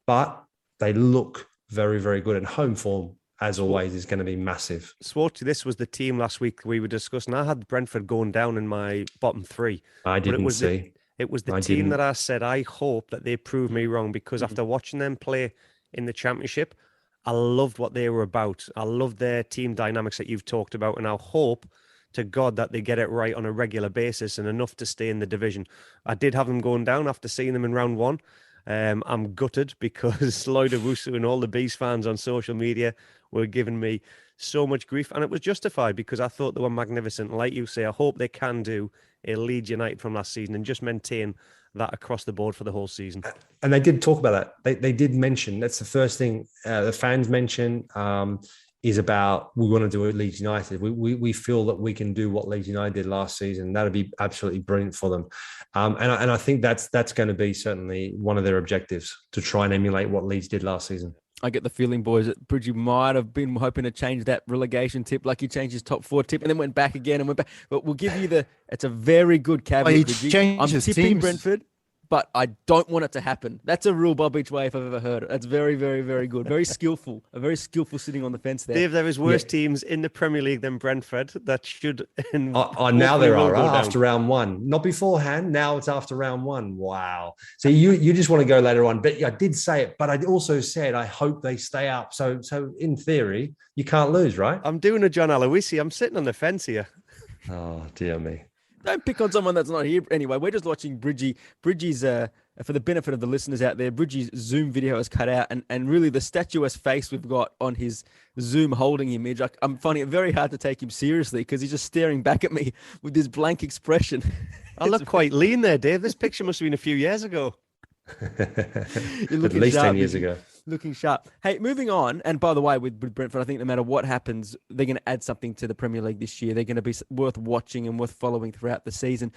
But they look very, very good. And home form, as always, is going to be massive. Swartzy, this was the team last week we were discussing. I had Brentford going down in my bottom 3. I didn't see. It was the team that I said, I hope that they prove me wrong, because after watching them play in the Championship, I loved what they were about. I loved their team dynamics that you've talked about, and I hope to God that they get it right on a regular basis and enough to stay in the division. I did have them going down after seeing them in round 1. I'm gutted because Lloyd Owusu and all the Bees fans on social media were giving me so much grief, and it was justified because I thought they were magnificent. Like you say, I hope they can do a Leeds United from last season and just maintain that across the board for the whole season. And they did talk about that. They did mention, that's the first thing the fans mention, is about, we want to do it Leeds United. We feel that we can do what Leeds United did last season. That'd be absolutely brilliant for them. And I think that's going to be certainly one of their objectives, to try and emulate what Leeds did last season. I get the feeling, boys, that Bridgie might have been hoping to change that relegation tip, like he changed his top 4 tip and then went back again and went back. But we'll give you it's a very good caveat, Bridgie. I'm tipping Brentford, but I don't want it to happen. That's a real Bob each way if I've ever heard it. That's very, very, very good. Very skillful. A very skillful sitting on the fence there. Dave, there is worse teams in the Premier League than Brentford that should. Now there are after round 1, not beforehand. Now it's after round 1. Wow. So you just want to go later on. But I did say it. But I also said I hope they stay up. So in theory, you can't lose, right? I'm doing a John Aloisi. I'm sitting on the fence here. Oh dear me. Don't pick on someone that's not here. Anyway, we're just watching Bridgie. Bridgie's, for the benefit of the listeners out there, Bridgie's Zoom video is cut out, and really the statuesque face we've got on his Zoom holding image, I'm finding it very hard to take him seriously because he's just staring back at me with this blank expression. I look quite lean there, Dave. This picture must have been a few years ago. At least 10 years ago. Looking sharp. Hey, moving on. And by the way, with Brentford, I think no matter what happens, they're going to add something to the Premier League this year. They're going to be worth watching and worth following throughout the season.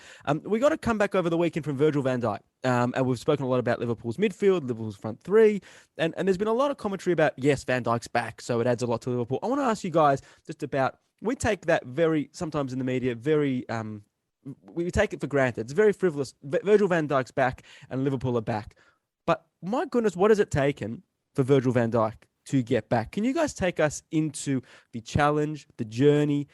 We got to come back over the weekend from Virgil van Dijk. And we've spoken a lot about Liverpool's midfield, Liverpool's front three. And there's been a lot of commentary about, yes, Van Dijk's back, so it adds a lot to Liverpool. I want to ask you guys just about, we take that sometimes in the media, we take it for granted. It's very frivolous. Virgil van Dijk's back and Liverpool are back. But my goodness, what has it taken for Virgil van Dijk to get back? Can you guys take us into the challenge, the journey,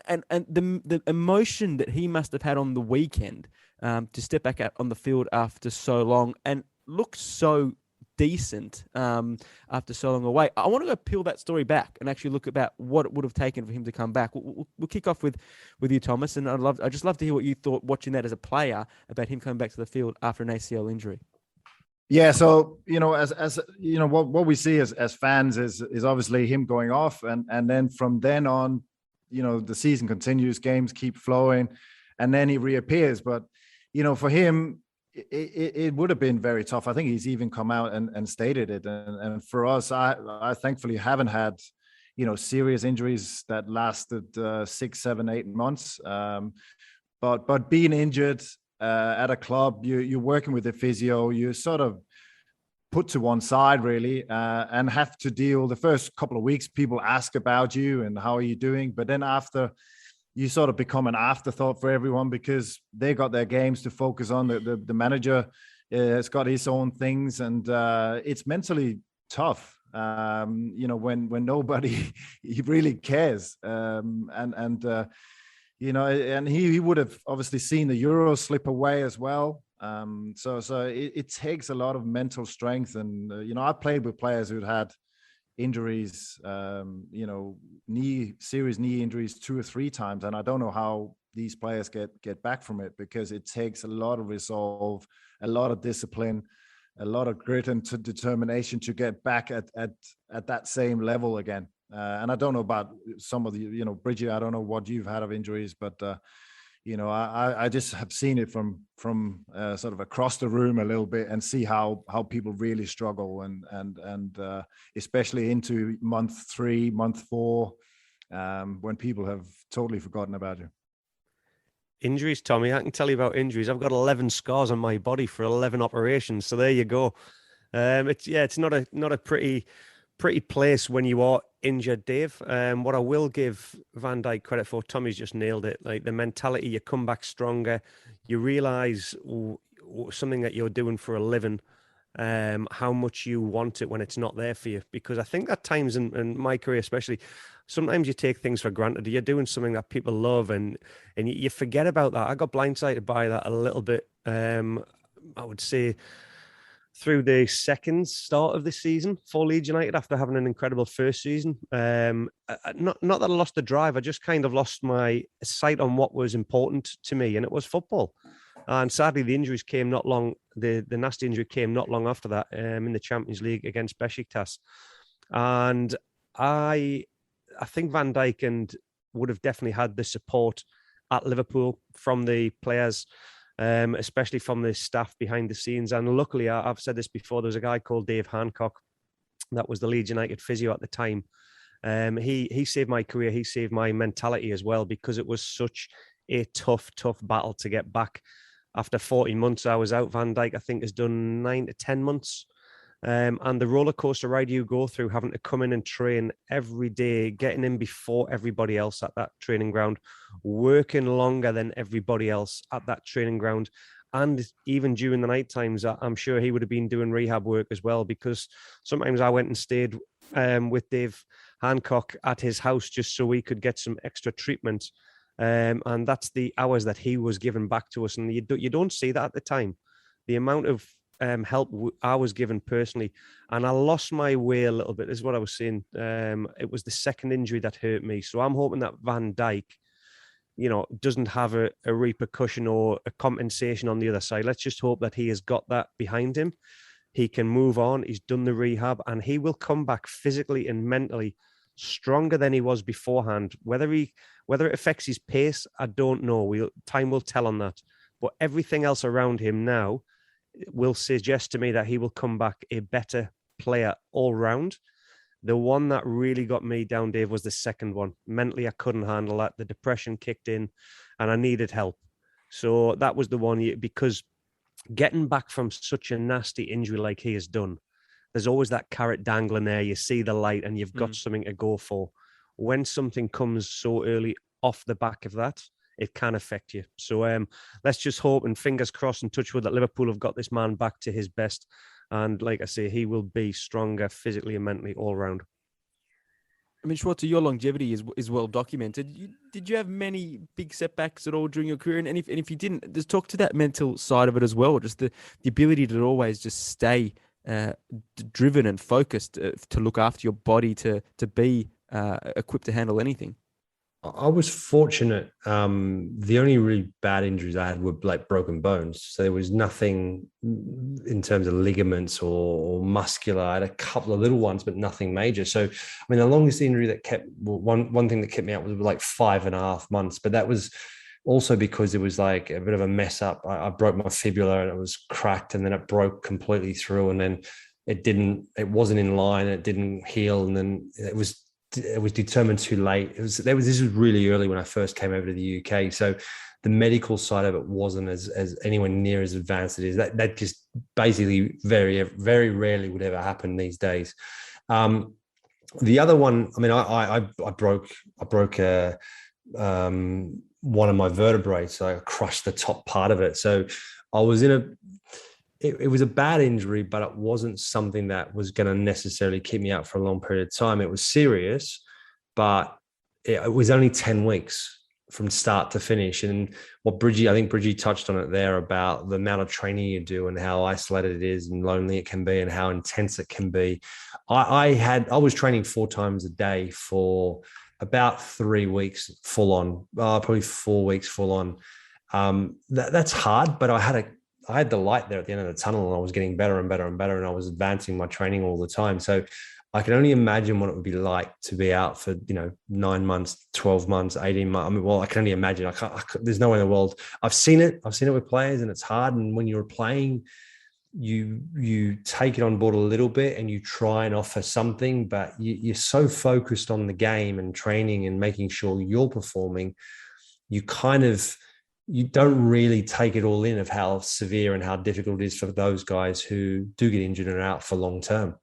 and the emotion that he must have had on the weekend to step back out on the field after so long and look so decent after so long away? I want to go peel that story back and actually look about what it would have taken for him to come back. We'll kick off with you, Thomas, and I'd just love to hear what you thought watching that as a player about him coming back to the field after an ACL injury. Yeah, so as you know, what we see as fans is obviously him going off, and then from then on, the season continues, games keep flowing, and then he reappears. But for him, it would have been very tough. I think he's even come out and stated it. And for us, I thankfully haven't had serious injuries that lasted 6, 7, 8 months. But being injured at a club, you're working with the physio, you sort of put to one side really, and have to deal. The first couple of weeks, people ask about you and how are you doing, but then after, you sort of become an afterthought for everyone because they got their games to focus on. The manager has got his own things, and it's mentally tough. When nobody he really cares, and he would have obviously seen the Euro slip away as well. So it takes a lot of mental strength. And, I played with players who'd had injuries, serious knee injuries 2 or 3 times. And I don't know how these players get back from it, because it takes a lot of resolve, a lot of discipline, a lot of grit and determination to get back at that same level again. And I don't know about some of the, Bridget, I don't know what you've had of injuries, but, I just have seen it from sort of across the room a little bit, and see how people really struggle, and especially into month 3, month 4, when people have totally forgotten about you. Injuries, Tommy. I can tell you about injuries. I've got 11 scars on my body for 11 operations. So there you go. It's not a pretty place when you are injured, Dave. What I will give Van Dijk credit for, Tommy's just nailed it. Like the mentality, you come back stronger. You realise something that you're doing for a living, how much you want it when it's not there for you. Because I think at times in my career, especially, sometimes you take things for granted. You're doing something that people love, and you forget about that. I got blindsided by that a little bit. I would say through the second start of this season for Leeds United, after having an incredible first season. Not that I lost the drive, I just kind of lost my sight on what was important to me, and it was football. And sadly, the injuries came not long. The nasty injury came not long after that, in the Champions League against Besiktas. And I think Van Dijk would have definitely had the support at Liverpool from the players. especially from the staff behind the scenes. And luckily, I've said this before, there's a guy called Dave Hancock that was the Leeds United physio at the time. He saved my career. He saved my mentality as well, because it was such a tough battle to get back. After 14 months, I was out. Van Dijk, I think, has done 9 to 10 months. And the roller coaster ride you go through, having to come in and train every day, getting in before everybody else at that training ground, working longer than everybody else at that training ground. And even during the night times, I'm sure he would have been doing rehab work as well, because sometimes I went and stayed with Dave Hancock at his house just so we could get some extra treatment. And that's the hours that he was giving back to us. And you don't see that at the time. The amount of help I was given personally, and I lost my way a little bit. This is what I was saying. It was the second injury that hurt me. So I'm hoping that Van Dijk, doesn't have a repercussion or a compensation on the other side. Let's just hope that he has got that behind him. He can move on. He's done the rehab, and he will come back physically and mentally stronger than he was beforehand. Whether it affects his pace, I don't know. Time will tell on that. But everything else around him now will suggest to me that he will come back a better player all round. The one that really got me down, Dave, was the second one. Mentally, I couldn't handle that. The depression kicked in and I needed help. So that was the one, because getting back from such a nasty injury like he has done, there's always that carrot dangling there. You see the light and you've got something to go for. When something comes so early off the back of that, it can affect you. So let's just hope and fingers crossed and touch wood that Liverpool have got this man back to his best. And like I say, he will be stronger physically and mentally all round. I mean, Schwarzer, your longevity is well documented. Did you have many big setbacks at all during your career? And if you didn't, just talk to that mental side of it as well. Just the ability to always just stay driven and focused to look after your body, to be equipped to handle anything. I was fortunate. The only really bad injuries I had were like broken bones. So there was nothing in terms of ligaments or muscular. I had a couple of little ones, but nothing major. So, I mean, the longest injury that one thing that kept me out was like 5.5 months, but that was also because it was like a bit of a mess up. I broke my fibula and it was cracked, and then it broke completely through, and then it wasn't in line. It didn't heal. And then it was determined too late. This was really early when I first came over to the UK. So the medical side of it wasn't as anywhere near as advanced as it is. That just basically very, very rarely would ever happen these days. The other one, I mean, I broke one of my vertebrae. So I crushed the top part of it. So I was it was a bad injury, but it wasn't something that was going to necessarily keep me out for a long period of time. It was serious, but it was only 10 weeks from start to finish. And I think Bridgie touched on it there about the amount of training you do and how isolated it is and lonely it can be and how intense it can be. I was training 4 times a day for about 3 weeks full on, probably 4 weeks full on. That's hard, but I had the light there at the end of the tunnel, and I was getting better and better and better, and I was advancing my training all the time. So I can only imagine what it would be like to be out for 9 months, 12 months, 18 months. I mean, well, I can only imagine. There's no way in the world. I've seen it with players, and it's hard. And when you're playing, you take it on board a little bit and you try and offer something, but you're so focused on the game and training and making sure you're performing, you don't really take it all in of how severe and how difficult it is for those guys who do get injured and are out for long term.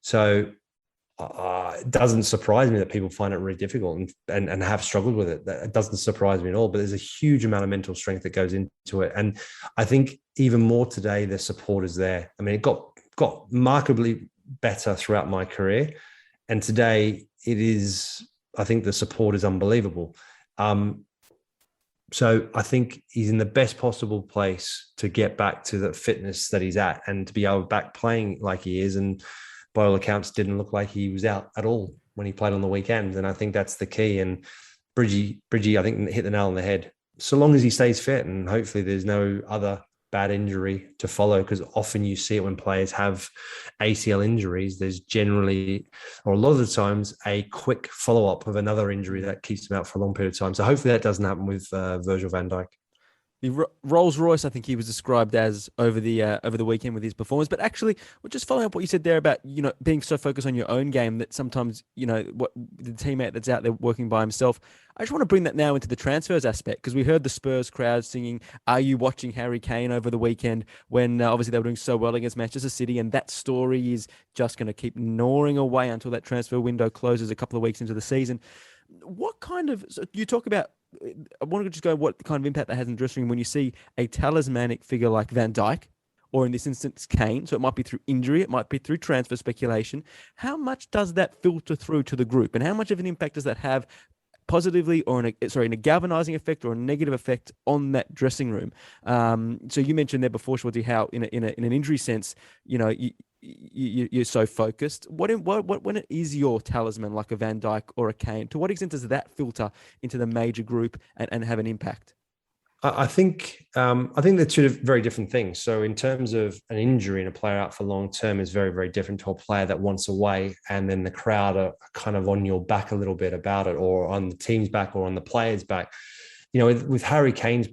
So it doesn't surprise me that people find it really difficult and have struggled with it. It doesn't surprise me at all, but there's a huge amount of mental strength that goes into it. And I think even more today, the support is there. I mean, it got markedly better throughout my career. And today I think the support is unbelievable. So I think he's in the best possible place to get back to the fitness that he's at and to be able back playing like he is. And by all accounts, didn't look like he was out at all when he played on the weekend. And I think that's the key. And Bridgie, I think, hit the nail on the head. So long as he stays fit, and hopefully there's no other bad injury to follow, because often you see it when players have ACL injuries, there's generally, or a lot of the times, a quick follow-up of another injury that keeps them out for a long period of time. So hopefully that doesn't happen with Virgil van Dijk. Rolls Royce, I think he was described as over the weekend with his performance. But actually, well, just following up what you said there about being so focused on your own game that sometimes what the teammate that's out there working by himself. I just want to bring that now into the transfers aspect because we heard the Spurs crowd singing "Are you watching Harry Kane" over the weekend when obviously they were doing so well against Manchester City, and that story is just going to keep gnawing away until that transfer window closes a couple of weeks into the season. What kind of you talk about? I want to just go what kind of impact that has in the dressing room when you see a talismanic figure like Van Dijk, or in this instance, Kane. So it might be through injury, it might be through transfer speculation. How much does that filter through to the group, and how much of an impact does that have positively or in a galvanizing effect or a negative effect on that dressing room? So you mentioned there before, Schwartzy, how in an injury sense, you're so focused. What when it is your talisman like a Van Dijk or a Kane, to what extent does that filter into the major group and have an impact? I think they're two very different things. So in terms of an injury and a player out for long term is very, very different to a player that wants away and then the crowd are kind of on your back a little bit about it, or on the team's back or on the player's back. With Harry Kane's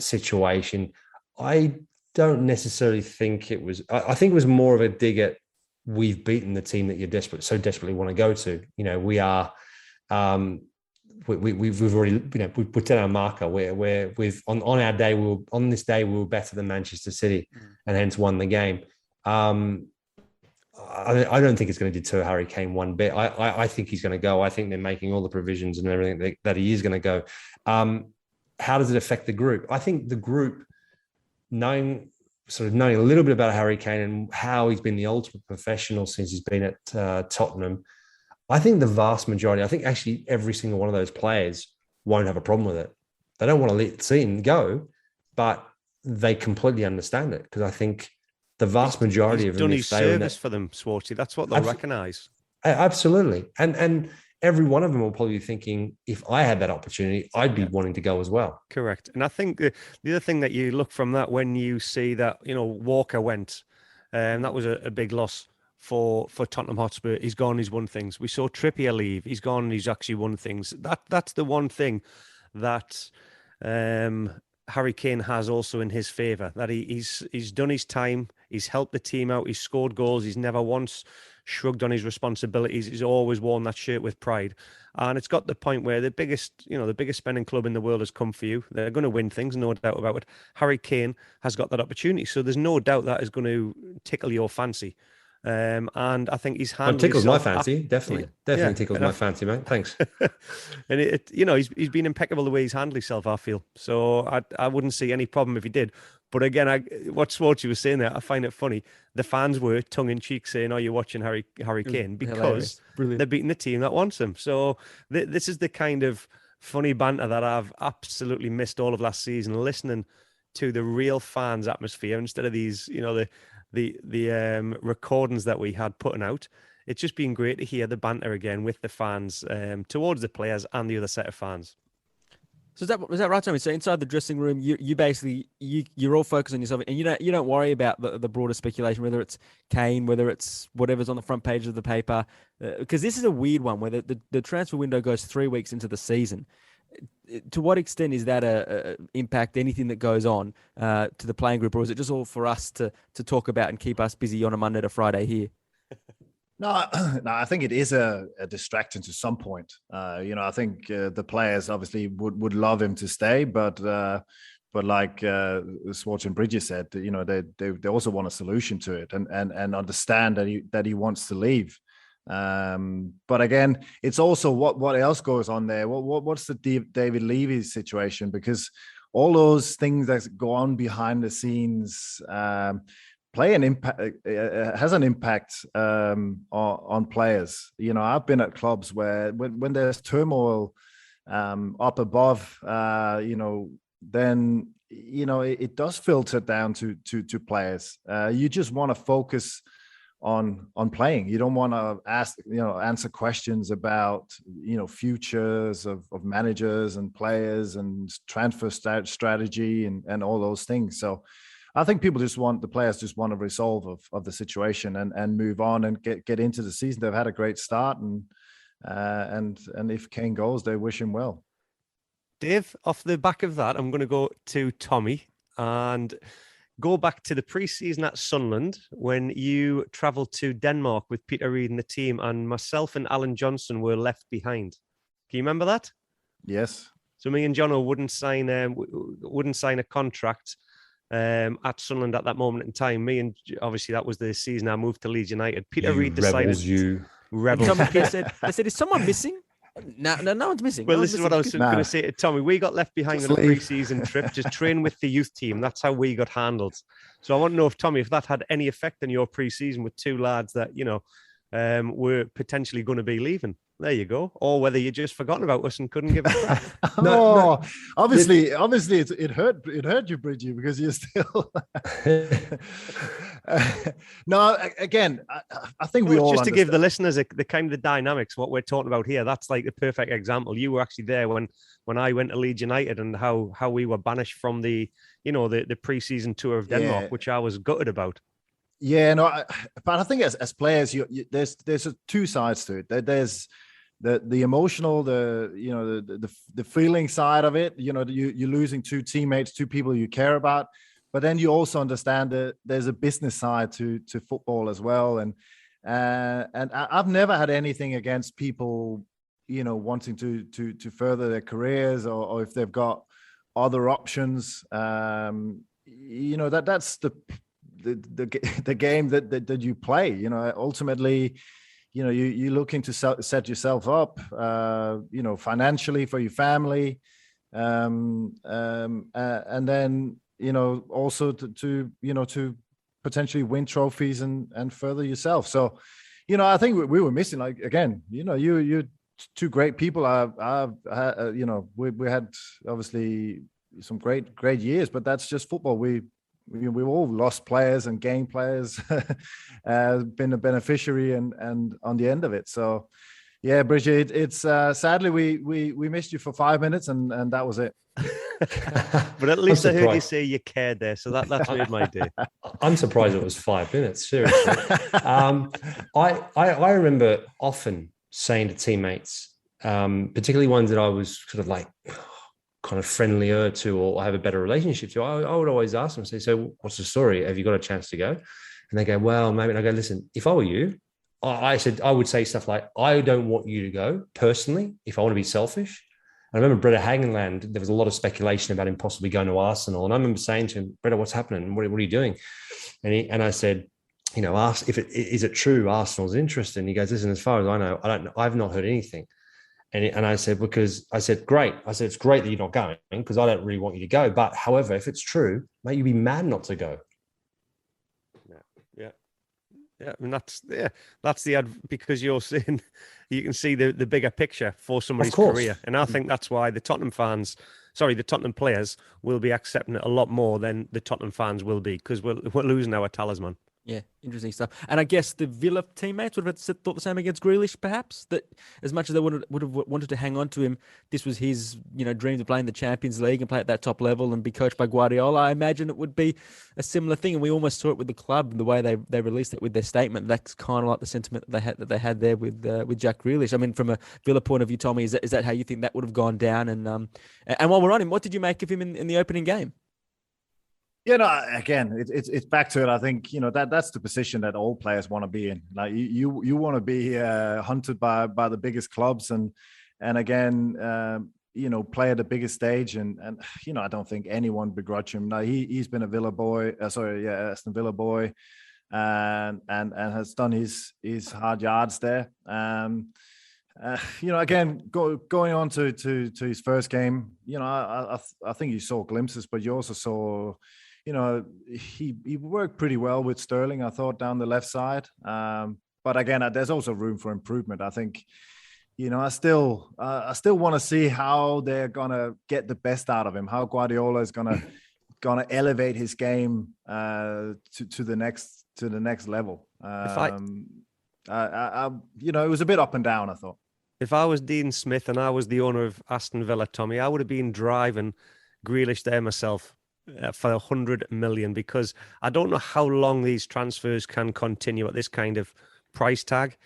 situation, I don't necessarily think it was. I think it was more of a dig at we've beaten the team that you so desperately want to go to. We are. We've already, we put down our marker where we've on our day, on this day we were better than Manchester City and hence won the game. I don't think it's going to deter Harry Kane one bit. I think he's going to go. I think they're making all the provisions and everything that he is going to go. How does it affect the group? I think the group, knowing a little bit about Harry Kane and how he's been the ultimate professional since he's been at Tottenham, I think the vast majority, I think actually every single one of those players won't have a problem with it. They don't want to see him go, but they completely understand it because I think the vast majority of them... He's done his service for them, Swarty. That's what they'll recognise. Absolutely. And every one of them will probably be thinking, if I had that opportunity, I'd be wanting to go as well. Correct. And I think the other thing that you look from that when you see that, Walker went, and that was a big loss for Tottenham Hotspur. He's gone, he's won things. We saw Trippier leave. He's gone, he's actually won things. That's the one thing that Harry Kane has also in his favour, that he's done his time. He's helped the team out. He's scored goals. He's never once shrugged on his responsibilities. He's always worn that shirt with pride. And it's got to the point where the biggest spending club in the world has come for you. They're going to win things, no doubt about it. Harry Kane has got that opportunity. So there's no doubt that is going to tickle your fancy. And I think he's handled. It tickles my fancy, definitely tickles my fancy, mate. Thanks. And he's been impeccable the way he's handled himself, I feel. So I wouldn't see any problem if he did. But again, what Swartzy was saying there, I find it funny. The fans were tongue in cheek saying, "Oh, you're watching Harry Kane," because they're beating the team that wants him. So this is the kind of funny banter that I've absolutely missed all of last season, listening to the real fans' atmosphere instead of these, the recordings that we had putting out. It's just been great to hear the banter again with the fans towards the players and the other set of fans. So is that right, Tommy? So inside the dressing room, you basically you're all focused on yourself, and you don't worry about the broader speculation, whether it's Kane, whether it's whatever's on the front page of the paper, because this is a weird one where the transfer window goes 3 weeks into the season. To what extent is that a impact anything that goes on to the playing group, or is it just all for us to talk about and keep us busy on a Monday to Friday here? No, I think it is a distraction to some point. I think the players obviously would love him to stay, but like Swartz and Bridges said, they also want a solution to it and understand that he wants to leave. But again, it's also what else goes on there. What's the David Levy situation? Because all those things that go on behind the scenes play an impact, has an impact on players. I've been at clubs where when there's turmoil up above, then it does filter down to players. You just want to focus on playing. You don't want to answer questions about futures of managers and players and transfer strategy and all those things. So I think the players just want a resolve of the situation and move on and get into the season. They've had a great start, and if Kane goes, they wish him well. Dave, off the back of that, I'm going to go to Tommy and go back to the pre-season at Sunderland when you travelled to Denmark with Peter Reid and the team, and myself and Alan Johnson were left behind. Can you remember that? Yes. So me and Jono wouldn't sign a contract at Sunderland at that moment in time. Me and obviously that was the season I moved to Leeds United. Peter Reid decided. Rebels. Tommy Pierce said, they said, is someone missing? No, one's missing. Well, this is what I was going to say to Tommy. We got left behind Just on a leave. pre-season trip, just train with the youth team. That's how we got handled. So I want to know if, Tommy, if that had any effect on your pre-season with two lads that, were potentially going to be leaving. There you go. Or whether you just forgotten about us and couldn't give a crap. No. Obviously, it hurt you, Bridgie, because you're still. No, again, I think we all just to give the understand. listeners the kind of the dynamics, what we're talking about here. That's like the perfect example. You were actually there when I went to Leeds United and how we were banished from the pre-season tour of Denmark, Yeah. which I was gutted about. Yeah, no, but I think as players, there's two sides to it. There's the emotional, the feeling side of it. You're losing two teammates, two people you care about, but then you also understand that there's a business side to football as well. And I've never had anything against people, wanting to further their careers or if they've got other options. That's the game that you play. Ultimately, you're looking to set yourself up, financially for your family, and then also to potentially win trophies and further yourself. So, I think we were missing, like, again, you two great people. We had obviously some great years, but that's just football. We've all lost players and gained players, been a beneficiary and on the end of it. So, yeah, Bridget, it's sadly we missed you for 5 minutes and that was it. But at least I heard you say you cared there, so that's made my day. I'm surprised it was 5 minutes. Seriously, I remember often saying to teammates, particularly ones that I was sort of like kind of friendlier to or have a better relationship to, I would always ask them, say, so what's the story? Have you got a chance to go? And they go, well, maybe. And I go, listen, if I were you, I would say stuff like, I don't want you to go personally if I want to be selfish. I remember Breda Hagenland, there was a lot of speculation about him possibly going to Arsenal. And I remember saying to him, Breda, what's happening? What are you doing? And I said, ask is it true Arsenal's interested? And he goes, listen, as far as I know, I've not heard anything. And I said, great. I said, it's great that you're not going because I don't really want you to go. But however, if it's true, mate, you'd be mad not to go. Yeah. I mean, that's because you're saying you can see the bigger picture for somebody's career. And I think that's why the Tottenham players will be accepting it a lot more than the Tottenham fans will be, because we're losing our talisman. Yeah, interesting stuff. And I guess the Villa teammates would have thought the same against Grealish, perhaps, that as much as they would have wanted to hang on to him, this was his, dream to play in the Champions League and play at that top level and be coached by Guardiola. I imagine it would be a similar thing. And we almost saw it with the club and the way they released it with their statement. That's kind of like the sentiment that they had there with Jack Grealish. I mean, from a Villa point of view, Tommy, is that how you think that would have gone down? And while we're on him, what did you make of him in the opening game? Yeah, no, again, it's back to it. I think, that's the position that all players want to be in. Like you want to be hunted by the biggest clubs and again, play at the biggest stage. And I don't think anyone begrudge him. Now he's been a Villa boy, Aston Villa boy, and has done his hard yards there. Again, going on to his first game, I think you saw glimpses, but you also saw, he worked pretty well with Sterling, I thought, down the left side. But again, there's also room for improvement. I think, I still want to see how they're gonna get the best out of him. How Guardiola is gonna elevate his game to the next level. It was a bit up and down, I thought. If I was Dean Smith and I was the owner of Aston Villa, Tommy, I would have been driving Grealish there myself for 100 million, because I don't know how long these transfers can continue at this kind of price tag.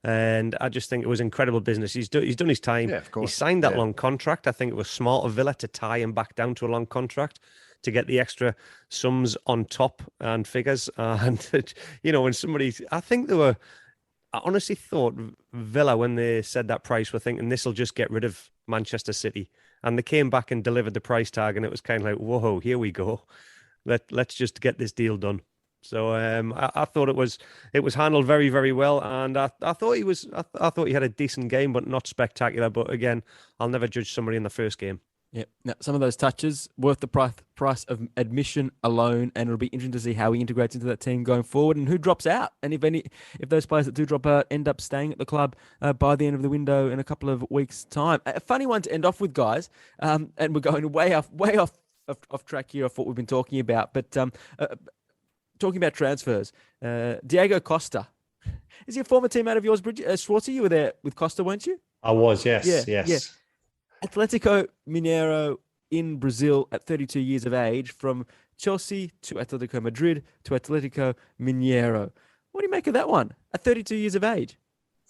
And I just think it was incredible business. He's done his time. Yeah, of course. He signed that Yeah. long contract. I think it was smart of Villa to tie him back down to a long contract to get the extra sums on top and figures. And, when somebody, I honestly thought Villa, when they said that price, were thinking this will just get rid of Manchester City. And they came back and delivered the price tag, and it was kind of like, whoa, here we go. Let's just get this deal done. So I thought it was handled very, very well, and I thought he had a decent game, but not spectacular. But again, I'll never judge somebody in the first game. Yeah, now some of those touches worth the price of admission alone, and it'll be interesting to see how he integrates into that team going forward, and who drops out, and if those players that do drop out end up staying at the club by the end of the window in a couple of weeks' time. A funny one to end off with, guys, and we're going way off track here off what we've been talking about, but talking about transfers, Diego Costa. Is he a former teammate of yours, Schwartzy? You were there with Costa, weren't you? I was, yes. Yeah. Atletico Mineiro in Brazil at 32 years of age, from Chelsea to Atletico Madrid to Atletico Mineiro. What do you make of that one at 32 years of age?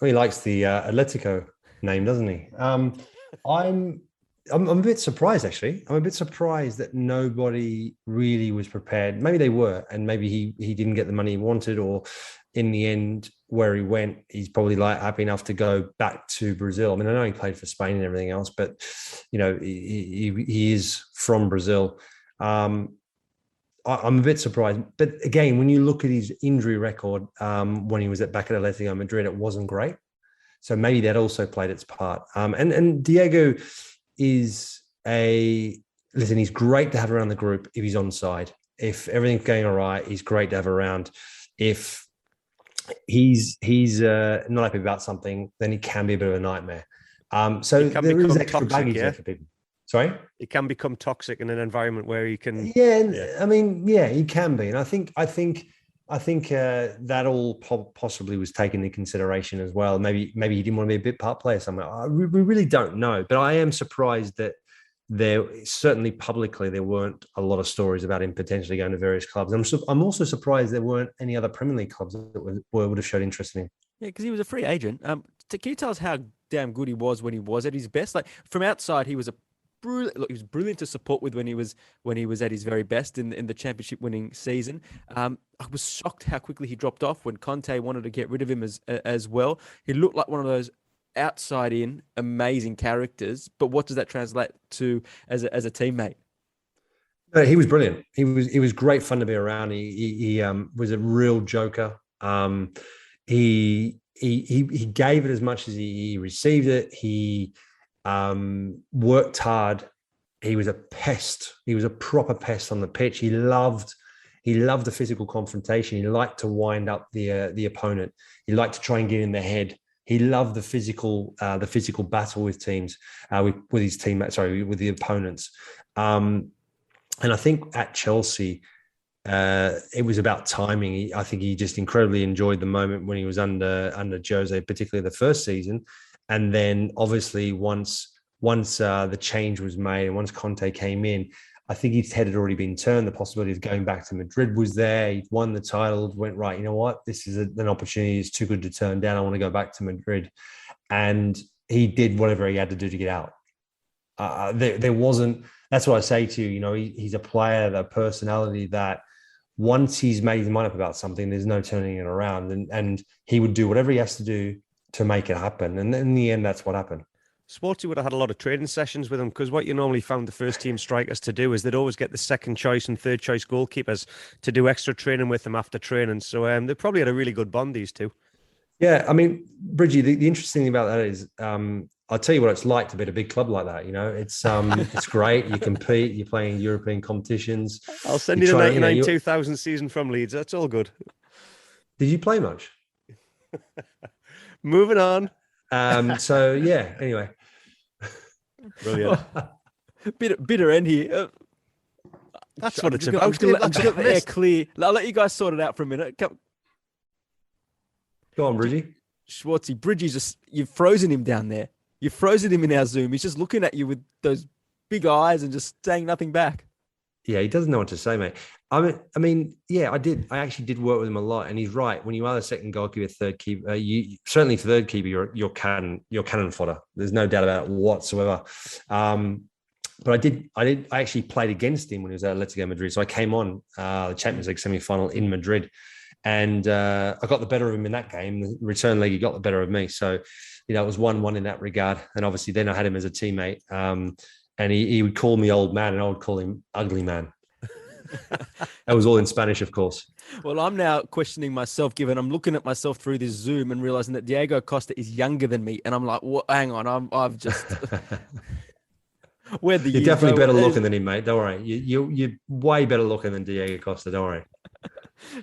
Well, he likes the Atletico name, doesn't he? I'm a bit surprised, actually. I'm a bit surprised that nobody really was prepared. Maybe they were, and maybe he didn't get the money he wanted, or in the end, where he went, he's probably happy enough to go back to Brazil. I mean, I know he played for Spain and everything else, but he is from Brazil. I'm a bit surprised, but again, when you look at his injury record, when he was back at Atletico Madrid, it wasn't great. So maybe that also played its part. And Diego is he's great to have around the group if he's on side. If everything's going all right, he's great to have around. If he's not happy about something, then he can be a bit of a nightmare. So there is extra baggage there for people. Sorry? It can become toxic in an environment where he can... I mean, he can be. And I think that all possibly was taken into consideration as well. Maybe he didn't want to be a bit part player somewhere. We really don't know. But I am surprised that there, certainly publicly, there weren't a lot of stories about him potentially going to various clubs. I'm also surprised there weren't any other Premier League clubs that would have showed interest in him. Yeah, because he was a free agent. Can you tell us how damn good he was when he was at his best? Like, from outside, he was he was brilliant to support with when he was at his very best in the championship winning season. I was shocked how quickly he dropped off when Conte wanted to get rid of him as well. He looked like one of those outside in amazing characters, but what does that translate to as a teammate? No, he was brilliant. He was great fun to be around. He was a real joker. He gave it as much as he received it. He worked hard. He was a pest. He was a proper pest on the pitch. He loved the physical confrontation. He liked to wind up the opponent. He liked to try and get in their head. He loved the physical battle with teams, with his teammates. Sorry, with the opponents. And I think at Chelsea, it was about timing. I think he just incredibly enjoyed the moment when he was under Jose, particularly the first season. And then obviously once the change was made and once Conte came in, I think his head had already been turned. The possibility of going back to Madrid was there. He'd won the title, went, right, you know what? This is an opportunity. It's too good to turn down. I want to go back to Madrid. And he did whatever he had to do to get out. There wasn't, that's what I say to you, he's a player, the personality that once he's made his mind up about something, there's no turning it around. And he would do whatever he has to do to make it happen. And in the end, that's what happened. Sporty would have had a lot of training sessions with him, because what you normally found the first team strikers to do is they'd always get the second choice and third choice goalkeepers to do extra training with them after training. So they probably had a really good bond, these two. Yeah, I mean, Bridgie, the interesting thing about that is I'll tell you what it's like to be at a big club like that. It's great. You compete, you're playing European competitions. I'll send you the 99-2000 season from Leeds. That's all good. Did you play much? Moving on. So yeah, anyway. Brilliant. Bitter end here. That's what it's about. about. I'm just going to let the air clear. I'll let you guys sort it out for a minute. Go on, Bridgie. Schwartzy, Bridgie's you've frozen him down there. You've frozen him in our Zoom. He's just looking at you with those big eyes and just saying nothing back. Yeah, he doesn't know what to say, mate. I mean, yeah, I actually did work with him a lot, and he's right. When you are the second goalkeeper, third keeper, you certainly third keeper, you're cannon fodder. There's no doubt about it whatsoever. But I actually played against him when he was at Atletico Madrid. So I came on the Champions League semi-final in Madrid, and I got the better of him in that game. The return leg, he got the better of me. So, it was 1-1 in that regard. And obviously, then I had him as a teammate. And he would call me old man, and I would call him ugly man. That was all in Spanish, of course. Well, I'm now questioning myself, given I'm looking at myself through this Zoom and realizing that Diego Costa is younger than me. And I'm like, what? Hang on, I've just... Where'd the You're years definitely go? better looking than him, mate. Don't worry. You're way better looking than Diego Costa. Don't worry.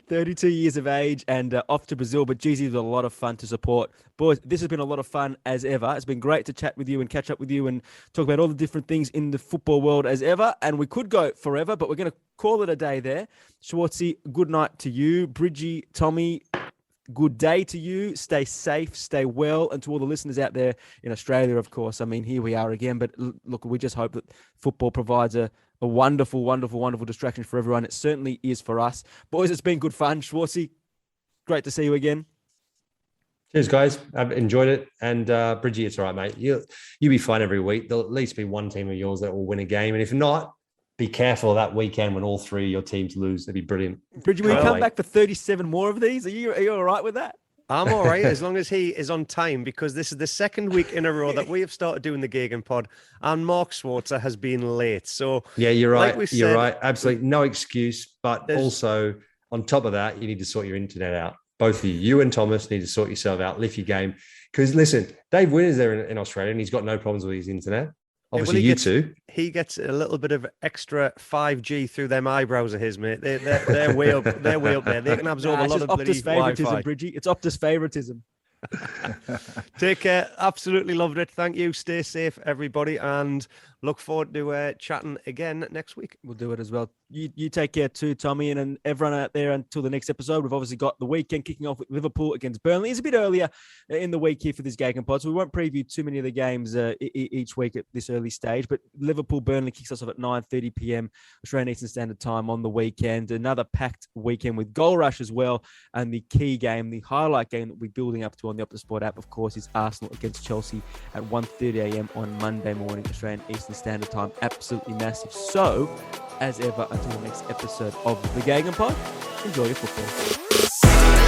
32 years of age and off to Brazil, but geez, it was a lot of fun to support. Boys, this has been a lot of fun as ever. It's been great to chat with you and catch up with you and talk about all the different things in the football world as ever. And we could go forever, but we're going to call it a day there. Schwartzy, good night to you. Bridgie, Tommy, good day to you. Stay safe, stay well. And to all the listeners out there in Australia, of course, I mean, here we are again. But look, we just hope that football provides a wonderful, wonderful, wonderful distraction for everyone. It certainly is for us. Boys, it's been good fun. Schwartzy, great to see you again. Cheers, guys. I've enjoyed it. And Bridgie, it's all right, mate. You'll be fine every week. There'll at least be one team of yours that will win a game. And if not, be careful that weekend when all three of your teams lose. That'd be brilliant. Bridgie, will you come back for 37 more of these? Are you all right with that? I'm all right as long as he is on time, because this is the second week in a row that we have started doing the Geoghegan pod, and Mark Schwarzer has been late. So yeah, you're right. Like you're right. Absolutely no excuse. But also on top of that, you need to sort your internet out. Both of you and Thomas need to sort yourself out, lift your game. Because listen, Dave Wynn is there in Australia, and he's got no problems with his internet. Obviously, he gets a little bit of extra 5G through them eyebrows of his, mate. They're way up. They're way up there. They can absorb a lot of bloody Optus favoritism, Wi-Fi. Bridgie. It's Optus favoritism. Take care. Absolutely loved it. Thank you. Stay safe, everybody, and look forward to chatting again next week. We'll do it as well. You take care too, Tommy, and everyone out there until the next episode. We've obviously got the weekend kicking off with Liverpool against Burnley. It's a bit earlier in the week here for this Geoghegan pod, so we won't preview too many of the games each week at this early stage. But Liverpool-Burnley kicks us off at 9:30 p.m. Australian Eastern Standard Time on the weekend. Another packed weekend with Goal Rush as well. And the key game, the highlight game that we're building up to on the Optus Sport app, of course, is Arsenal against Chelsea at 1:30 a.m. on Monday morning, Australian Eastern Standard Time. Absolutely massive. So, as ever, until the next episode of the Geoghegan pod, enjoy your football.